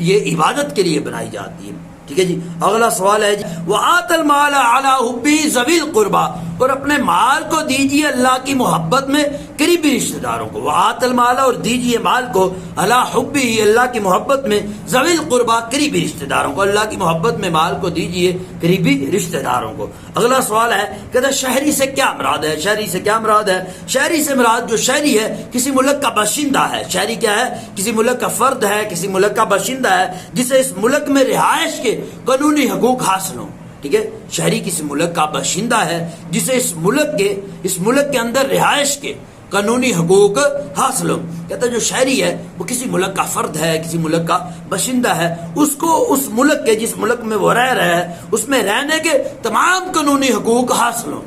یہ عبادت کے لیے بنائی جاتی ہے۔ ٹھیک ہے جی. اگلا سوال ہے جی وآت المال علی حبی ذوی القربا، اور اپنے مال کو دیجیے اللہ کی محبت میں قریبی رشتہ داروں کو. وآت المال، اور دیجیے مال کو علی حبی اللہ کی محبت میں ذوی القربا قریبی رشتہ داروں کو. اللہ کی محبت میں مال کو دیجیے قریبی رشتہ داروں کو. اگلا سوال ہے کہتا ہے شہری سے کیا مراد ہے؟ شہری سے کیا مراد ہے؟ شہری سے مراد جو شہری ہے کسی ملک کا باشندہ ہے. شہری کیا ہے؟ کسی ملک کا فرد ہے، کسی ملک کا باشندہ ہے جسے اس ملک میں رہائش کے قانونی حقوق حاصل ہوں. ٹھیک ہے، شہری کسی ملک کا باشندہ ہے جسے اس ملک کے اندر رہائش کے قانونی حقوق حاصل ہوں. کہتا ہے جو شہری ہے وہ کسی ملک کا فرد ہے، کسی ملک کا باشندہ ہے، اس کو اس ملک کے، جس ملک میں وہ رہ رہا ہے، اس میں رہنے کے تمام قانونی حقوق حاصل ہوں.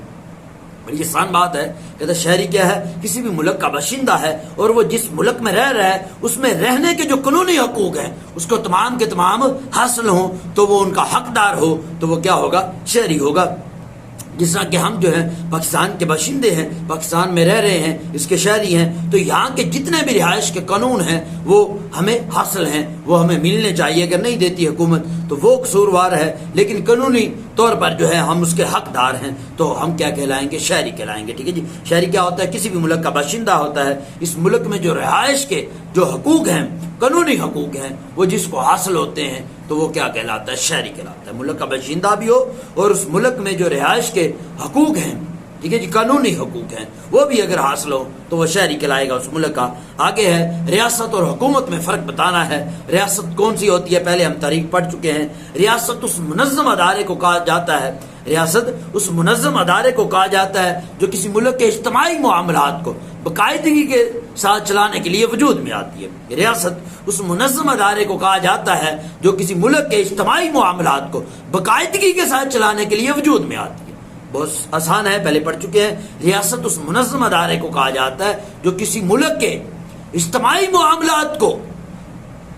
بڑی آسان بات ہے. کہتا ہے شہری کیا ہے؟ کسی بھی ملک کا باشندہ ہے اور وہ جس ملک میں رہ رہا ہے اس میں رہنے کے جو قانونی حقوق ہیں اس کو تمام کے تمام حاصل ہوں تو وہ ان کا حقدار ہو، تو وہ کیا ہوگا؟ شہری ہوگا. جس طرح کہ ہم جو ہیں پاکستان کے باشندے ہیں، پاکستان میں رہ رہے ہیں، اس کے شہری ہیں، تو یہاں کے جتنے بھی رہائش کے قانون ہیں وہ ہمیں حاصل ہیں، وہ ہمیں ملنے چاہیے. اگر نہیں دیتی حکومت تو وہ قصوروار ہے، لیکن قانونی طور پر جو ہے ہم اس کے حقدار ہیں تو ہم کیا کہلائیں گے؟ شہری کہلائیں گے. ٹھیک ہے جی. شہری کیا ہوتا ہے؟ کسی بھی ملک کا باشندہ ہوتا ہے، اس ملک میں جو رہائش کے جو حقوق ہیں، قانونی حقوق ہیں، وہ جس کو حاصل ہوتے ہیں تو وہ کیا کہلاتا ہے؟ شہری کہلاتا ہے. ملک کا باشندہ بھی ہو اور اس ملک میں جو رہائش کے حقوق ہیں، ٹھیک ہے جی، قانونی حقوق ہیں، وہ بھی اگر حاصل ہو تو وہ شہری کہلائے گا اس ملک کا. آگے ہے ریاست اور حکومت میں فرق بتانا ہے. ریاست کون سی ہوتی ہے؟ پہلے ہم تاریخ پڑھ چکے ہیں. ریاست اس منظم ادارے کو کہا جاتا ہے، ریاست اس منظم ادارے کو کہا جاتا ہے جو کسی ملک کے اجتماعی معاملات کو باقاعدگی کے ساتھ چلانے کے لیے وجود میں آتی ہے. ریاست اس منظم ادارے کو کہا جاتا ہے جو کسی ملک کے اجتماعی معاملات کو باقاعدگی کے ساتھ چلانے کے لیے وجود میں آتی ہے. بہت آسان ہے، پہلے پڑھ چکے ہیں. ریاست اس منظم ادارے کو کہا جاتا ہے جو کسی ملک کے اجتماعی معاملات کو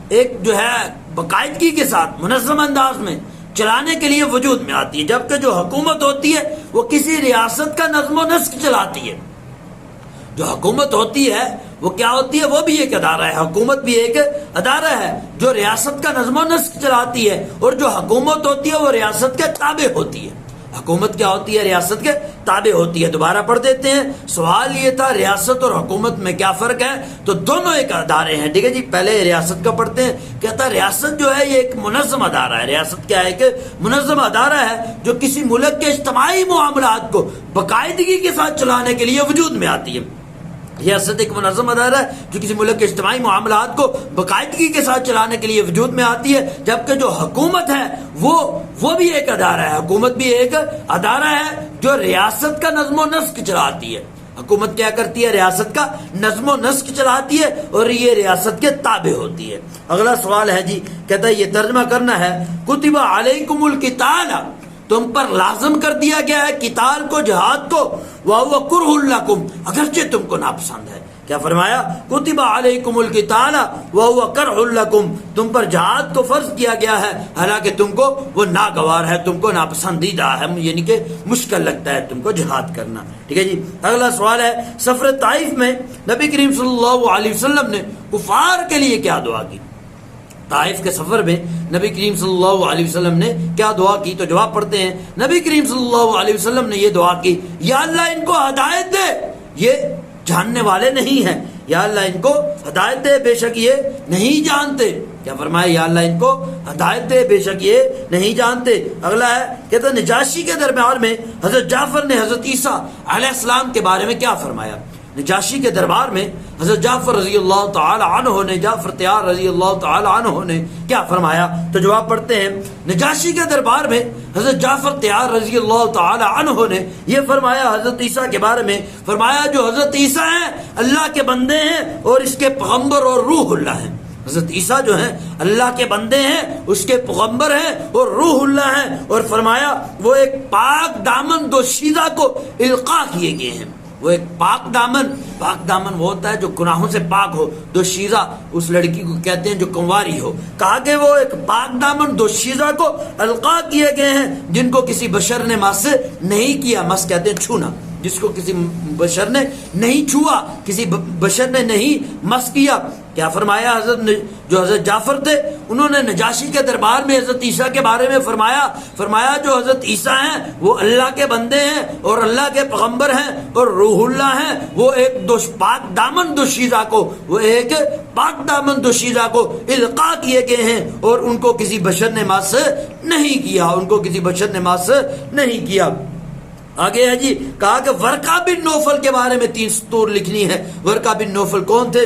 ایک جو ہے باقاعدگی کے ساتھ منظم انداز میں چلانے کے لیے وجود میں آتی ہے. جبکہ جو حکومت ہوتی ہے وہ کسی ریاست کا نظم و نسق چلاتی ہے. جو حکومت ہوتی ہے وہ کیا ہوتی ہے؟ وہ بھی ایک ادارہ ہے. حکومت بھی ایک ادارہ ہے جو ریاست کا نظم و نسق چلاتی ہے، اور جو حکومت ہوتی ہے وہ ریاست کے تابع ہوتی ہے. حکومت کیا ہوتی ہے؟ ریاست کے تابع ہوتی ہے. دوبارہ پڑھ دیتے ہیں. سوال یہ تھا ریاست اور حکومت میں کیا فرق ہے؟ تو دونوں ایک ادارے ہیں. ٹھیک ہے جی. پہلے ریاست کا پڑھتے ہیں. کہتا ہے ریاست جو ہے یہ ایک منظم ادارہ ہے. ریاست کیا ہے؟ ایک منظم ادارہ ہے جو کسی ملک کے اجتماعی معاملات کو باقاعدگی کے ساتھ چلانے کے لیے وجود میں آتی ہے. ریاست ایک منظم ادارہ ہے جو کسی ملک کے اجتماعی معاملات کو باقاعدگی کے ساتھ چلانے کے لیے وجود میں آتی ہے. جبکہ جو حکومت ہے وہ بھی ایک ادارہ ہے. حکومت بھی ایک ادارہ ہے جو ریاست کا نظم و نسق چلاتی ہے. حکومت کیا کرتی ہے؟ ریاست کا نظم و نسق چلاتی ہے اور یہ ریاست کے تابع ہوتی ہے. اگلا سوال ہے جی. کہتا ہے یہ ترجمہ کرنا ہے. کتب علیکم القتال، تم پر لازم کر دیا گیا ہے قتال کو، جہاد کو، وَهُوَ كُرْهٌ لَكُمْ، اگرچہ تم کو ناپسند ہے. کیا فرمایا؟ کتب علیکم القتال وَهُوَ كَرْهٌ لَكُمْ، تم پر جہاد کو فرض کیا گیا ہے حالانکہ تم کو وہ ناگوار ہے، تم کو ناپسندیدہ ہے، یعنی کہ مشکل لگتا ہے تم کو جہاد کرنا. ٹھیک ہے جی. اگلا سوال ہے سفر طائف میں نبی کریم صلی اللہ علیہ وسلم نے کفار کے لیے کیا دعا کی؟ طائف کے سفر میں نبی کریم صلی اللہ علیہ وسلم نے کیا دعا کی؟ تو جواب پڑھتے ہیں. نبی کریم صلی اللہ علیہ وسلم نے یہ دعا کی، یا اللہ ان کو ہدایت دے، یہ جاننے والے نہیں ہیں. یا اللہ ان کو ہدایت دے، بے شک یہ نہیں جانتے. کیا فرمایا؟ یا اللہ ان کو ہدایت دے، بے شک یہ نہیں جانتے. اگلا ہے کہتا ہے نجاشی کے دربار میں حضرت جعفر نے حضرت عیسیٰ علیہ السلام کے بارے میں کیا فرمایا؟ نجاشی کے دربار میں حضرت جعفر رضی اللہ تعالی عنہ نے، جعفر تیار رضی اللہ تعالی عنہ نے کیا فرمایا؟ تو جواب پڑھتے ہیں. نجاشی کے دربار میں حضرت جعفر تیار رضی اللہ تعالی عنہ نے یہ فرمایا حضرت عیسیٰ کے بارے میں. فرمایا جو حضرت عیسیٰ ہیں اللہ کے بندے ہیں اور اس کے پیغمبر اور روح اللہ ہیں. حضرت عیسیٰ جو ہیں اللہ کے بندے ہیں، اس کے پیغمبر ہیں اور روح اللہ ہیں. اور فرمایا وہ ایک پاک دامن دوشیزہ کو القاء کیے گئے ہیں. وہ ایک پاک دامن وہ ہوتا ہے جو گناہوں سے پاک ہو. دوشیزہ اس لڑکی کو کہتے ہیں جو کنواری ہو. کہا کہ وہ ایک پاک دامن دوشیزہ کو القاء کیے گئے ہیں جن کو کسی بشر نے مس نہیں کیا. مس کہتے ہیں چھونا، جس کو کسی بشر نے نہیں چھوا، کسی بشر نے نہیں مس کیا. کیا فرمایا جو حضرت جعفر تھے انہوں نے نجاشی کے دربار میں حضرت عیسیٰ کے بارے میں فرمایا جو حضرت عیسیٰ ہیں وہ اللہ کے بندے ہیں اور اللہ کے پیغمبر ہیں اور روح اللہ ہیں، وہ ایک پاک دامن دوشیزہ کو القاء کیے گئے ہیں اور ان کو کسی بشر نے مس نہیں کیا، آگے ہے جی کہا کہ ورقہ بن نوفل کے بارے میں 3 سطور لکھنی ہے۔ ورقہ بن نوفل کون تھے؟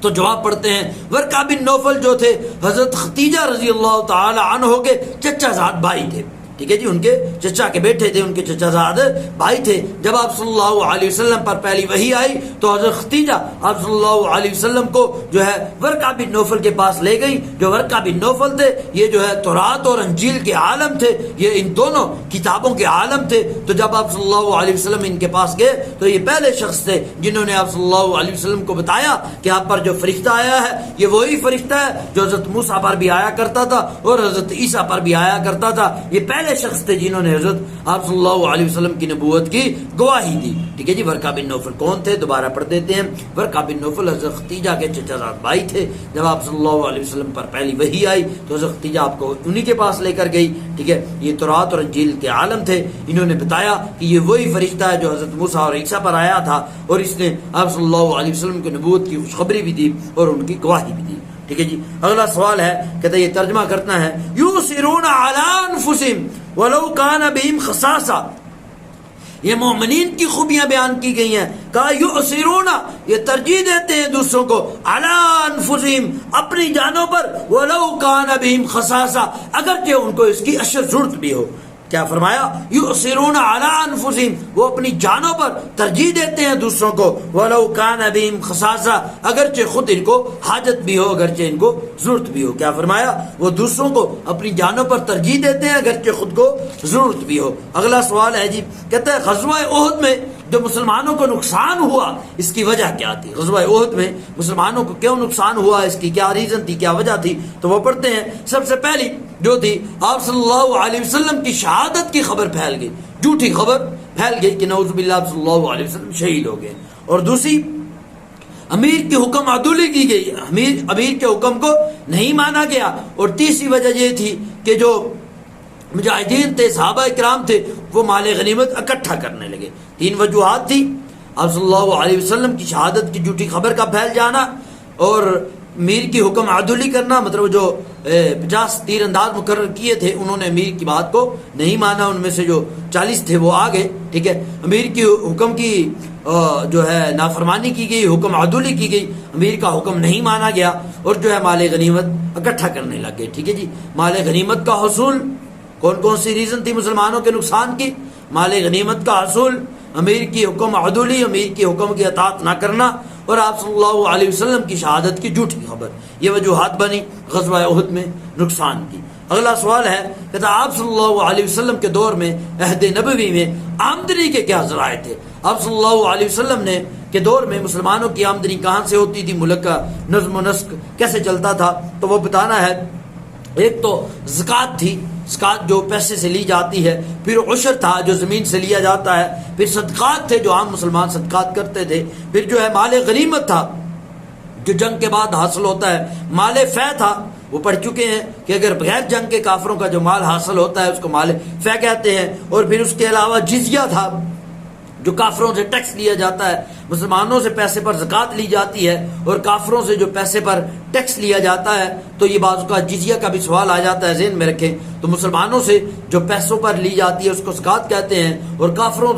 تو جواب پڑھتے ہیں، ورقہ بن نوفل جو تھے حضرت ختیجہ رضی اللہ تعالی عنہ کے چچا زاد بھائی تھے، ٹھیک ہے جی، ان کے چچا کے بیٹے تھے، ان کے چچا زاد بھائی تھے۔ جب آپ صلی اللہ علیہ وسلم پر پہلی وحی آئی تو حضرت ختیجہ آپ صلی اللہ علیہ وسلم کو جو ہے ورقہ بن نوفل کے پاس لے گئی۔ جو ورقہ بن نوفل تھے یہ جو ہے تورات اور انجیل کے عالم تھے، یہ ان دونوں کتابوں کے عالم تھے۔ تو جب آپ صلی اللہ علیہ وسلم ان کے پاس گئے تو یہ پہلے شخص تھے جنہوں نے آپ صلی اللہ علیہ وسلم کو بتایا کہ آپ پر جو فرشتہ آیا ہے یہ وہی فرشتہ ہے جو حضرت موسیٰ پر بھی آیا کرتا تھا اور حضرت عیسیٰ پر بھی آیا کرتا تھا۔ یہ پہلے شخص تھے جنہوں نے حضرت آپ صلی اللہ علیہ وسلم کی نبوت کی گواہی دی، ٹھیک ہے جی۔ ورقہ بن نوفل کون تھے؟ دوبارہ پڑھ دیتے ہیں۔ ورقہ بن نوفل حضرت ختیجہ کے چچا زاد بھائی تھے۔ جب آپ صلی اللہ علیہ وسلم پر پہلی وحی آئی تو حضرت ختیجہ آپ کو انہی کے پاس لے کر گئی، ٹھیک ہے۔ یہ تورات اور انجیل کے عالم تھے، انہوں نے بتایا کہ یہ وہی فرشتہ ہے جو حضرت موسیٰ اور عیسیٰ پر آیا تھا اور اس نے آپ صلی اللہ علیہ وسلم کی نبوت کی خوشخبری بھی دی اور ان کی گواہی بھی دی، ٹھیک ہے جی۔ اگلا سوال ہے، کہتا ہے یہ ترجمہ کرنا ہے، یؤثرون علی انفسہم ولو کان بہم خصاصہ۔ یہ مومنین کی خوبیاں بیان کی گئی ہیں، کہا یؤثرون، یہ ترجیح دیتے ہیں دوسروں کو، علی انفسہم، اپنی جانوں پر، ولو کان بہم خصاصہ، اگرچہ ان کو اس کی اشد ضرورت بھی ہو۔ کیا فرمایا؟ یؤثرون علی انفسہم، وہ اپنی جانوں پر ترجیح دیتے ہیں دوسروں کو، ولو کان بہم خصاصہ، اگرچہ خود ان کو حاجت بھی ہو، اگرچہ ان کو ضرورت بھی ہو۔ کیا فرمایا؟ وہ دوسروں کو اپنی جانوں پر ترجیح دیتے ہیں اگرچہ خود کو ضرورت بھی ہو۔ اگلا سوال ہے جی، کہتا ہے غزوہ احد میں جو مسلمانوں کو نقصان ہوا اس کی وجہ کیا تھی؟ غزوہ احد میں مسلمانوں کو کیوں نقصان ہوا، اس کی کیا ریزن تھی، کیا وجہ تھی؟ تو وہ پڑھتے ہیں، سب سے پہلی جو تھی آپ صلی اللہ علیہ وسلم کی شہادت کی خبر پھیل گئی، جھوٹی خبر پھیل گئی کہ نعوذ باللہ آپ صلی اللہ علیہ وسلم شہید ہو گئے، اور دوسری امیر کی حکم عدولی کی گئی، امیر کے حکم کو نہیں مانا گیا، اور تیسری وجہ یہ تھی کہ جو مجاہدین تھے، صحابہ کرام تھے، وہ مال غنیمت اکٹھا کرنے لگے۔ 3 وجوہات تھی، آپ صلی اللہ علیہ وسلم کی شہادت کی جھوٹی خبر کا پھیل جانا اور امیر کی حکم عدولی کرنا، مطلب جو 50 تیر انداز مقرر کیے تھے انہوں نے امیر کی بات کو نہیں مانا، ان میں سے جو 40 تھے وہ آ گئے، ٹھیک ہے۔ امیر کی حکم کی جو ہے نافرمانی کی گئی، حکم عدولی کی گئی، امیر کا حکم نہیں مانا گیا، اور جو ہے مال غنیمت اکٹھا کرنے لگ گئے، ٹھیک ہے جی۔ مال غنیمت کا حصول، کون سی ریزن تھی مسلمانوں کے نقصان کی؟ مال غنیمت کا حصول، امیر کی حکم عدولی، امیر کی حکم کی اطاعت نہ کرنا، اور آپ صلی اللہ علیہ وسلم کی شہادت کی جھوٹی خبر، یہ وجوہات بنی غزوہ احد میں نقصان کی۔ اگلا سوال ہے، کہتا آپ صلی اللہ علیہ وسلم کے دور میں عہد نبوی میں آمدنی کے کیا ذرائع تھے؟ آپ صلی اللہ علیہ وسلم نے کے دور میں مسلمانوں کی آمدنی کہاں سے ہوتی تھی، ملک کا نظم و نسق کیسے چلتا تھا؟ تو وہ بتانا ہے، ایک تو زکوٰۃ تھی، زکوٰۃ جو پیسے سے لی جاتی ہے، پھر عشر تھا جو زمین سے لیا جاتا ہے، پھر صدقات تھے جو عام مسلمان صدقات کرتے تھے، پھر جو ہے مال غنیمت تھا جو جنگ کے بعد حاصل ہوتا ہے، مال فے تھا، وہ پڑھ چکے ہیں کہ اگر بغیر جنگ کے کافروں کا جو مال حاصل ہوتا ہے اس کو مال فے کہتے ہیں، اور پھر اس کے علاوہ جزیہ تھا جو کافروں سے ٹیکس لیا جاتا ہے، مسلمانوں سے پیسے پر زکوٰۃ لی جاتی ہے اور کافروں سے جو پیسے پر ٹیکس لیا جاتا ہے، تو یہ بعض کا جزیہ کا بھی سوال آ جاتا ہے، ذہن میں رکھیں۔ تو مسلمانوں سے جو پیسوں پر لی جاتی ہے اس کو زکوٰۃ کہتے ہیں، اور کافروں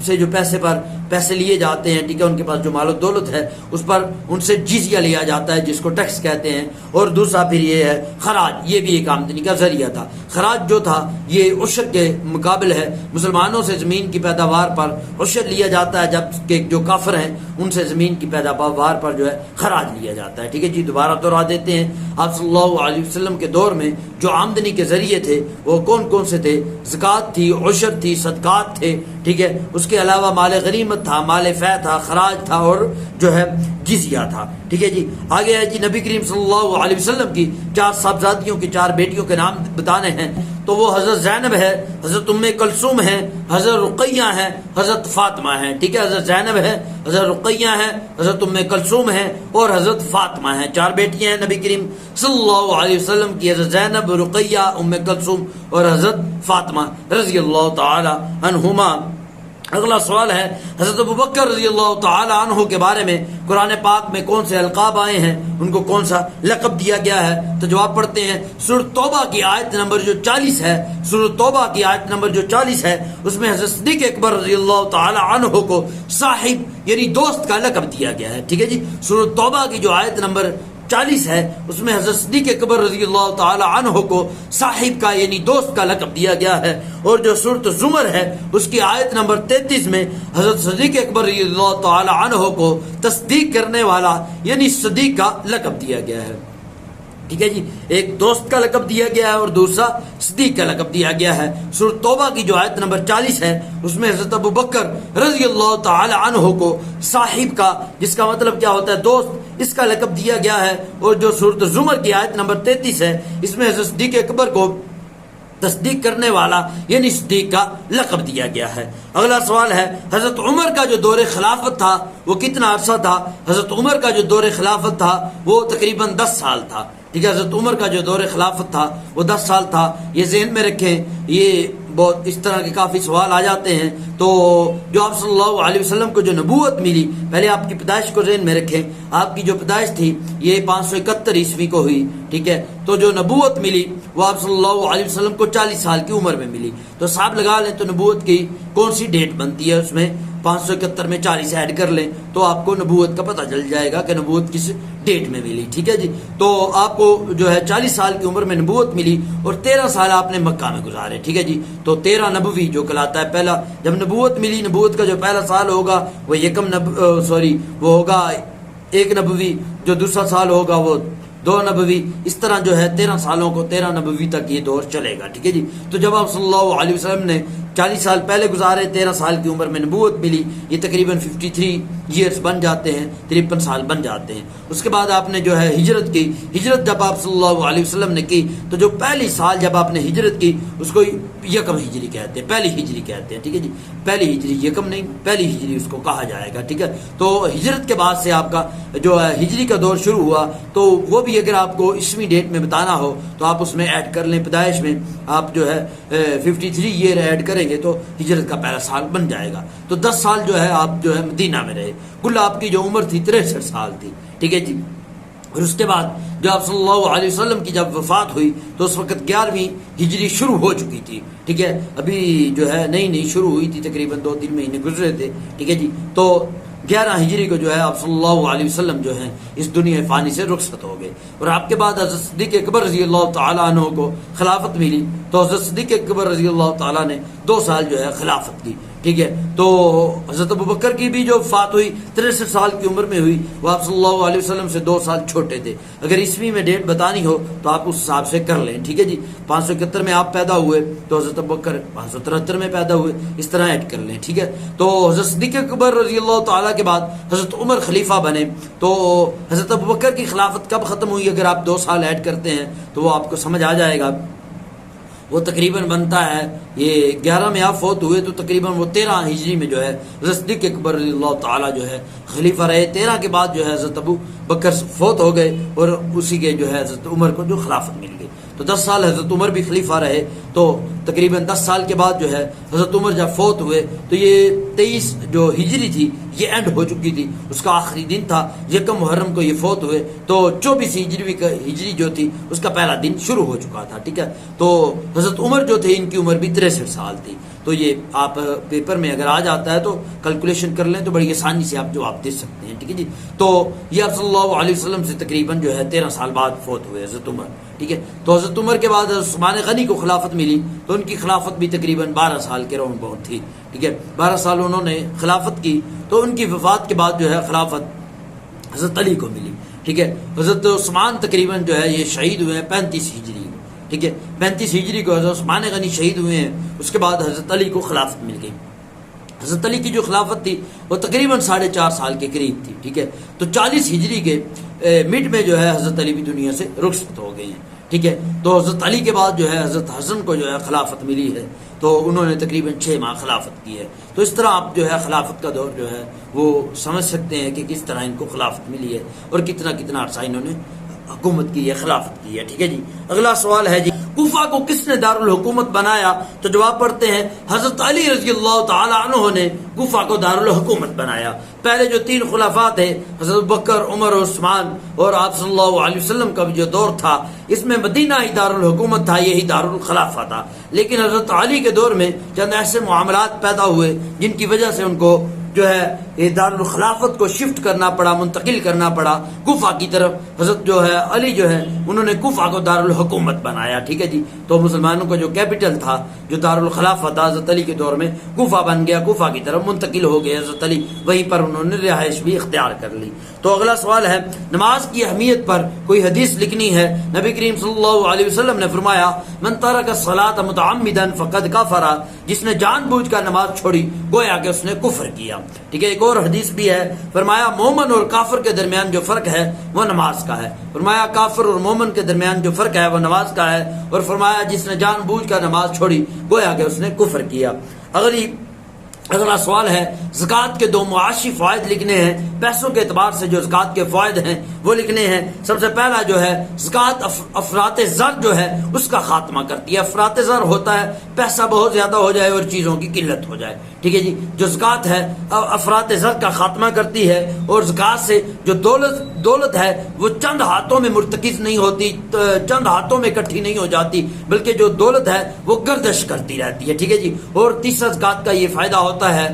سے جو پیسے لیے جاتے ہیں، ٹھیک ہے، ان کے پاس جو مال و دولت ہے اس پر ان سے جزیہ لیا جاتا ہے جس کو ٹیکس کہتے ہیں۔ اور دوسرا پھر یہ ہے خراج، یہ بھی ایک آمدنی کا ذریعہ تھا۔ خراج جو تھا یہ عشر کے مقابل ہے، مسلمانوں سے زمین کی پیداوار پر عشر لیا جاتا ہے، جبکہ جو کافر ہیں ان سے زمین کی پیداوار پر جو ہے خراج لیا جاتا ہے، ٹھیک ہے جی۔ دوبارہ دوہرا دیتے ہیں، آپ صلی اللہ علیہ وسلم کے دور میں جو آمدنی کے ذریعے تھے وہ کون سے تھے؟ زکوٰۃ تھی، عشر تھی، صدقات تھے، ٹھیک ہے، اس کے علاوہ مال غنیمت تھا، مال فے تھا، خراج تھا، اور جو ہے جزیہ تھا، ٹھیک ہے جی۔ آگے ہے جی، نبی کریم صلی اللہ علیہ وسلم کی 4 صاحبزادیوں کی 4 بیٹیوں کے نام بتانے ہیں، تو تو وہ حضرت زینب ہے، حضرت ام کلثوم ہے، حضرت رقیہ ہے، حضرت فاطمہ ہے، ٹھیک ہے، حضرت زینب ہے، حضرت رقیہ ہے، حضرت ام کلثوم ہے اور حضرت فاطمہ ہے، 4 بیٹیاں ہیں نبی کریم صلی اللہ علیہ وسلم کی، حضرت زینب، رقیہ، ام کلثوم اور حضرت فاطمہ رضی اللہ تعالی عنہما۔ اگلا سوال ہے حضرت ابوبکر رضی اللہ تعالی عنہ کے بارے میں قرآن پاک میں کون سے القاب آئے ہیں، ان کو کون سا لقب دیا گیا ہے؟ تو جواب پڑھتے ہیں سورۃ توبہ کی آیت نمبر جو 40 ہے، سورۃ توبہ کی آیت نمبر جو 40 ہے، اس میں حضرت صدیق اکبر رضی اللہ تعالی عنہ کو صاحب یعنی دوست کا لقب دیا گیا ہے، ٹھیک ہے جی۔ سورۃ توبہ کی جو آیت نمبر 40 ہے اس میں حضرت صدیق اکبر رضی اللہ تعالی عنہ کو صاحب کا یعنی دوست کا لقب دیا گیا ہے، اور جو سورۃ زمر ہے اس کی آیت نمبر 33 میں حضرت صدیق اکبر رضی اللہ تعالی عنہ کو تصدیق کرنے والا یعنی صدیق کا لقب دیا گیا ہے، ٹھیک ہے جی۔ ایک دوست کا لقب دیا گیا ہے اور دوسرا صدیق کا لقب دیا گیا ہے۔ سورۃ توبہ کی جو آیت نمبر 40 ہے اس میں حضرت ابوبکر رضی اللہ تعالی عنہ کو صاحب کا، جس کا مطلب کیا ہوتا ہے دوست، اس کا لقب دیا گیا ہے، اور جو سورۃ زمر کی آیت نمبر 33 ہے اس میں حضرت صدیق اکبر کو تصدیق کرنے والا یعنی صدیق کا لقب دیا گیا ہے۔ اگلا سوال ہے حضرت عمر کا جو دور خلافت تھا وہ کتنا عرصہ تھا؟ حضرت عمر کا جو دور خلافت تھا وہ تقریباً 10 سال تھا، ٹھیک ہے، حضرت عمر کا جو دور خلافت تھا وہ 10 سال تھا۔ یہ ذہن میں رکھیں، یہ بہت اس طرح کے کافی سوال آ جاتے ہیں۔ تو جو آپ صلی اللہ علیہ وسلم کو جو نبوت ملی، پہلے آپ کی پیدائش کو ذہن میں رکھیں، آپ کی جو پیدائش تھی یہ 571 عیسوی کو ہوئی، ٹھیک ہے، تو جو نبوت ملی وہ آپ صلی اللہ علیہ وسلم کو 40 سال کی عمر میں ملی۔ تو حساب لگا لیں تو نبوت کی کون سی ڈیٹ بنتی ہے، اس میں 571 میں 40 ایڈ کر لیں تو آپ کو نبوت کا پتہ چل جائے گا کہ نبوت کس ڈیٹ میں ملی، ٹھیک ہے جی۔ تو آپ کو جو ہے 40 سال کی عمر میں نبوت ملی اور 13 سال آپ نے مکہ میں گزارے، ٹھیک ہے جی۔ تو 13 نبوی جو کہلاتا ہے، پہلا جب نبوت ملی، نبوت کا جو پہلا سال ہوگا وہ وہ ہوگا 1 نبوی، جو دوسرا سال ہوگا وہ 2 نبوی، اس طرح جو ہے 13 سالوں کو 13 نبوی تک یہ دور چلے گا، ٹھیک ہے جی۔ تو جب آپ صلی اللہ علیہ وسلم نے 40 سال پہلے گزارے، 13 سال کی عمر میں نبوت ملی، یہ تقریباً 53 ایئرس بن جاتے ہیں، 53 سال بن جاتے ہیں۔ اس کے بعد آپ نے جو ہے ہجرت کی، ہجرت جب آپ صلی اللہ علیہ وسلم نے کی تو جو پہلی سال جب آپ نے ہجرت کی اس کو یکم ہجری کہتے ہیں، پہلی ہجری کہتے ہیں، ٹھیک ہے جی۔ پہلی ہجری، یکم نہیں، پہلی ہجری اس کو کہا جائے گا، ٹھیک ہے۔ تو ہجرت کے بعد سے آپ کا جو ہے ہجری کا دور شروع ہوا، تو وہ بھی اگر آپ کو اسویں ڈیٹ میں بتانا ہو تو آپ اس میں ایڈ کر لیں، پیدائش میں آپ جو ہے 53 ایئر ایڈ کریں گے تو ہجرت کا پہلا سال بن جائے گا۔ تو 10 سال جو ہے آپ جو ہے مدینہ میں رہے، کل آپ کی جو عمر تھی 63 سال تھی، ٹھیک ہے جی۔ اور اس کے بعد جو آپ صلی اللہ علیہ وسلم کی جب وفات ہوئی تو اس وقت 11ویں ہجری شروع ہو چکی تھی، ٹھیک ہے، ابھی جو ہے نئی شروع ہوئی تھی، تقریباً 2-3 مہینے گزرے تھے، ٹھیک ہے جی۔ تو 11 ہجری کو جو ہے آپ صلی اللہ علیہ وسلم جو ہیں اس دنیا فانی سے رخصت ہو گئے، اور آپ کے بعد حضرت صدیق اکبر رضی اللہ تعالیٰ عنہ کو خلافت ملی، تو حضرت صدیق اکبر رضی اللہ تعالیٰ نے 2 سال جو ہے خلافت کی، ٹھیک ہے۔ تو حضرت ابوبکر کی بھی جو وفات ہوئی 63 سال کی عمر میں ہوئی، وہ آپ صلی اللہ علیہ وسلم سے 2 سال چھوٹے تھے۔ اگر عیسوی میں ڈیٹ بتانی ہو تو آپ اس حساب سے کر لیں، ٹھیک ہے جی۔ 571 میں آپ پیدا ہوئے تو حضرت ابوبکر 573 میں پیدا ہوئے، اس طرح ایڈ کر لیں، ٹھیک ہے۔ تو حضرت صدیق اکبر رضی اللہ تعالیٰ کے بعد حضرت عمر خلیفہ بنے، تو حضرت ابوبکر کی خلافت کب ختم ہوئی؟ اگر آپ 2 سال ایڈ کرتے ہیں تو وہ آپ کو سمجھ آ جائے گا، وہ تقریباً بنتا ہے، یہ 11 میں آپ فوت ہوئے تو تقریباً وہ 13 ہجری میں جو ہے حضرت صدیق اکبر رضی اللہ تعالیٰ جو ہے خلیفہ رہے۔ 13 کے بعد جو ہے حضرت ابو بکر فوت ہو گئے اور اسی کے جو ہے حضرت عمر کو جو خلافت مل گئی، تو 10 سال حضرت عمر بھی خلیفہ رہے۔ تو تقریباً 10 سال کے بعد جو ہے حضرت عمر جب فوت ہوئے تو یہ 23 جو ہجری تھی یہ اینڈ ہو چکی تھی، اس کا آخری دن تھا، 1 محرم کو یہ فوت ہوئے، تو 24 ہجری جو تھی اس کا پہلا دن شروع ہو چکا تھا، ٹھیک ہے۔ تو حضرت عمر جو تھے ان کی عمر بھی 63 سال تھی۔ تو یہ آپ پیپر میں اگر آ جاتا ہے تو کیلکولیشن کر لیں تو بڑی آسانی سے آپ جواب دے سکتے ہیں، ٹھیک ہے جی۔ تو یہ آپ صلی اللہ علیہ وسلم سے تقریباً جو ہے 13 سال بعد فوت ہوئے حضرت عمر، ٹھیک ہے۔ تو حضرت عمر کے بعد حضرت عثمان غنی کو خلافت ملی، تو ان کی خلافت بھی تقریباً 12 سال کے راؤنڈ باؤنڈ تھی، ٹھیک ہے، 12 سال انہوں نے خلافت کی۔ تو ان کی وفات کے بعد جو ہے خلافت حضرت علی کو ملی، ٹھیک ہے۔ حضرت عثمان تقریباً جو ہے یہ شہید ہوئے ہیں 35 ہجری میں، ٹھیک ہے، 35 ہجری کو حضرت عثمان غنی شہید ہوئے ہیں، اس کے بعد حضرت علی کو خلافت مل گئی۔ حضرت علی کی جو خلافت تھی وہ تقریباً 4.5 سال کے قریب تھی، ٹھیک ہے۔ تو 40 ہجری کے مڈ میں جو ہے حضرت علی بھی دنیا سے رخصت ہو گئے ہیں، ٹھیک ہے. تو حضرت علی کے بعد جو ہے حضرت حسن کو جو ہے خلافت ملی ہے، تو انہوں نے تقریباً 6 ماہ خلافت کی ہے. تو اس طرح آپ جو ہے خلافت کا دور جو ہے وہ سمجھ سکتے ہیں کہ کس طرح ان کو خلافت ملی ہے اور کتنا عرصہ انہوں نے حکومت کی ہے، خلافت کی ہے. ٹھیک ہے جی. اگلا سوال ہے جی، کوفہ کو کس نے دارالحکومت بنایا؟ تو جواب پڑھتے ہیں حضرت علی رضی اللہ تعالی عنہ نے کوفہ کو دارالحکومت بنایا. پہلے جو 3 خلفاء تھے، حضرت بکر، عمر اور عثمان، اور آپ صلی اللہ علیہ وسلم کا جو دور تھا اس میں مدینہ ہی دارالحکومت تھا، یہی دارالخلافہ تھا. لیکن حضرت علی کے دور میں چند ایسے معاملات پیدا ہوئے جن کی وجہ سے ان کو جو ہے یہ دارالخلافت کو شفٹ کرنا پڑا، منتقل کرنا پڑا کوفہ کی طرف. حضرت جو ہے علی جو ہے انہوں نے کوفہ کو دارالحکومت بنایا. ٹھیک ہے جی. تو مسلمانوں کا جو کیپٹل تھا، جو دارالخلافہ تھا، حضرت علی کے دور میں کوفہ بن گیا، کوفہ کی طرف منتقل ہو گئے حضرت علی، وہیں پر انہوں نے رہائش بھی اختیار کر لی. تو اگلا سوال ہے، نماز کی اہمیت پر کوئی حدیث لکھنی ہے. نبی کریم صلی اللہ علیہ وسلم نے فرمایا من ترک الصلاۃ متعمدا فقد کفر، جس نے جان بوجھ کر نماز چھوڑی گویا کہ اس نے کفر کیا. ٹھیک ہے. ایک اور حدیث بھی ہے، فرمایا مومن اور کافر کے درمیان جو فرق ہے وہ نماز کا ہے. فرمایا کافر اور مومن کے درمیان جو فرق ہے وہ نماز کا ہے، اور فرمایا جس نے جان بوجھ کر نماز چھوڑی گویا کہ اس نے کفر کیا. اگلا سوال ہے، زکوٰۃ کے 2 معاشی فوائد لکھنے ہیں. پیسوں کے اعتبار سے جو زکوٰۃ کے فوائد ہیں وہ لکھنے ہیں. سب سے پہلا جو ہے زکوٰۃ افراط زر جو ہے اس کا خاتمہ کرتی ہے. افراط زر ہوتا ہے پیسہ بہت زیادہ ہو جائے اور چیزوں کی قلت ہو جائے. ٹھیک ہے جی. جو زکوٰۃ ہے افراط زر کا خاتمہ کرتی ہے، اور زکوٰۃ سے جو دولت ہے وہ چند ہاتھوں میں مرتکز نہیں ہوتی، چند ہاتھوں میں اکٹھی نہیں ہو جاتی، بلکہ جو دولت ہے وہ گردش کرتی رہتی ہے. ٹھیک ہے جی. اور تیسرا زکوٰۃ کا یہ فائدہ ہوتا ہے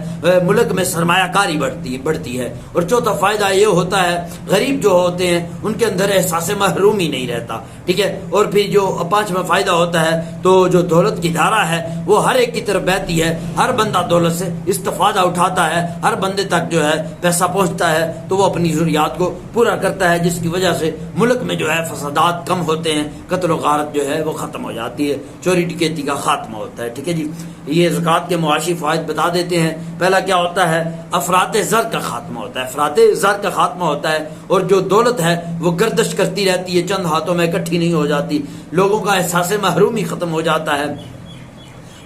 ملک میں سرمایہ کاری بڑھتی ہے. اور چوتھا فائدہ یہ ہوتا ہے غریب جو ہوتے ہیں ان کے اندر احساس محرومی نہیں رہتا. ٹھیک ہے. اور پھر جو 5واں فائدہ ہوتا ہے، تو جو دولت کی دھارا ہے وہ ہر ایک کی طرف بہتی ہے، ہر بندہ دولت سے استفادہ اٹھاتا ہے، ہر بندے تک جو ہے پیسہ پہنچتا ہے تو وہ اپنی ضروریات کو پورا کرتا ہے، جس کی وجہ سے ملک میں جو ہے فسادات کم ہوتے ہیں، قتل و غارت جو ہے وہ ختم ہو جاتی ہے، چوری ڈکیتی کا خاتمہ ہوتا ہے. ٹھیک ہے جی. یہ زکوٰۃ کے معاشی فوائد بتا دیتے ہیں. پہلا کیا ہوتا ہے؟ افراط زر کا خاتمہ ہوتا ہے. افراط زر کا خاتمہ ہوتا ہے، اور جو دولت ہے وہ گردش کرتی رہتی ہے، چند ہاتھوں میں اکٹھی نہیں ہو جاتی، لوگوں کا احساس محرومی ختم ہو جاتا ہے،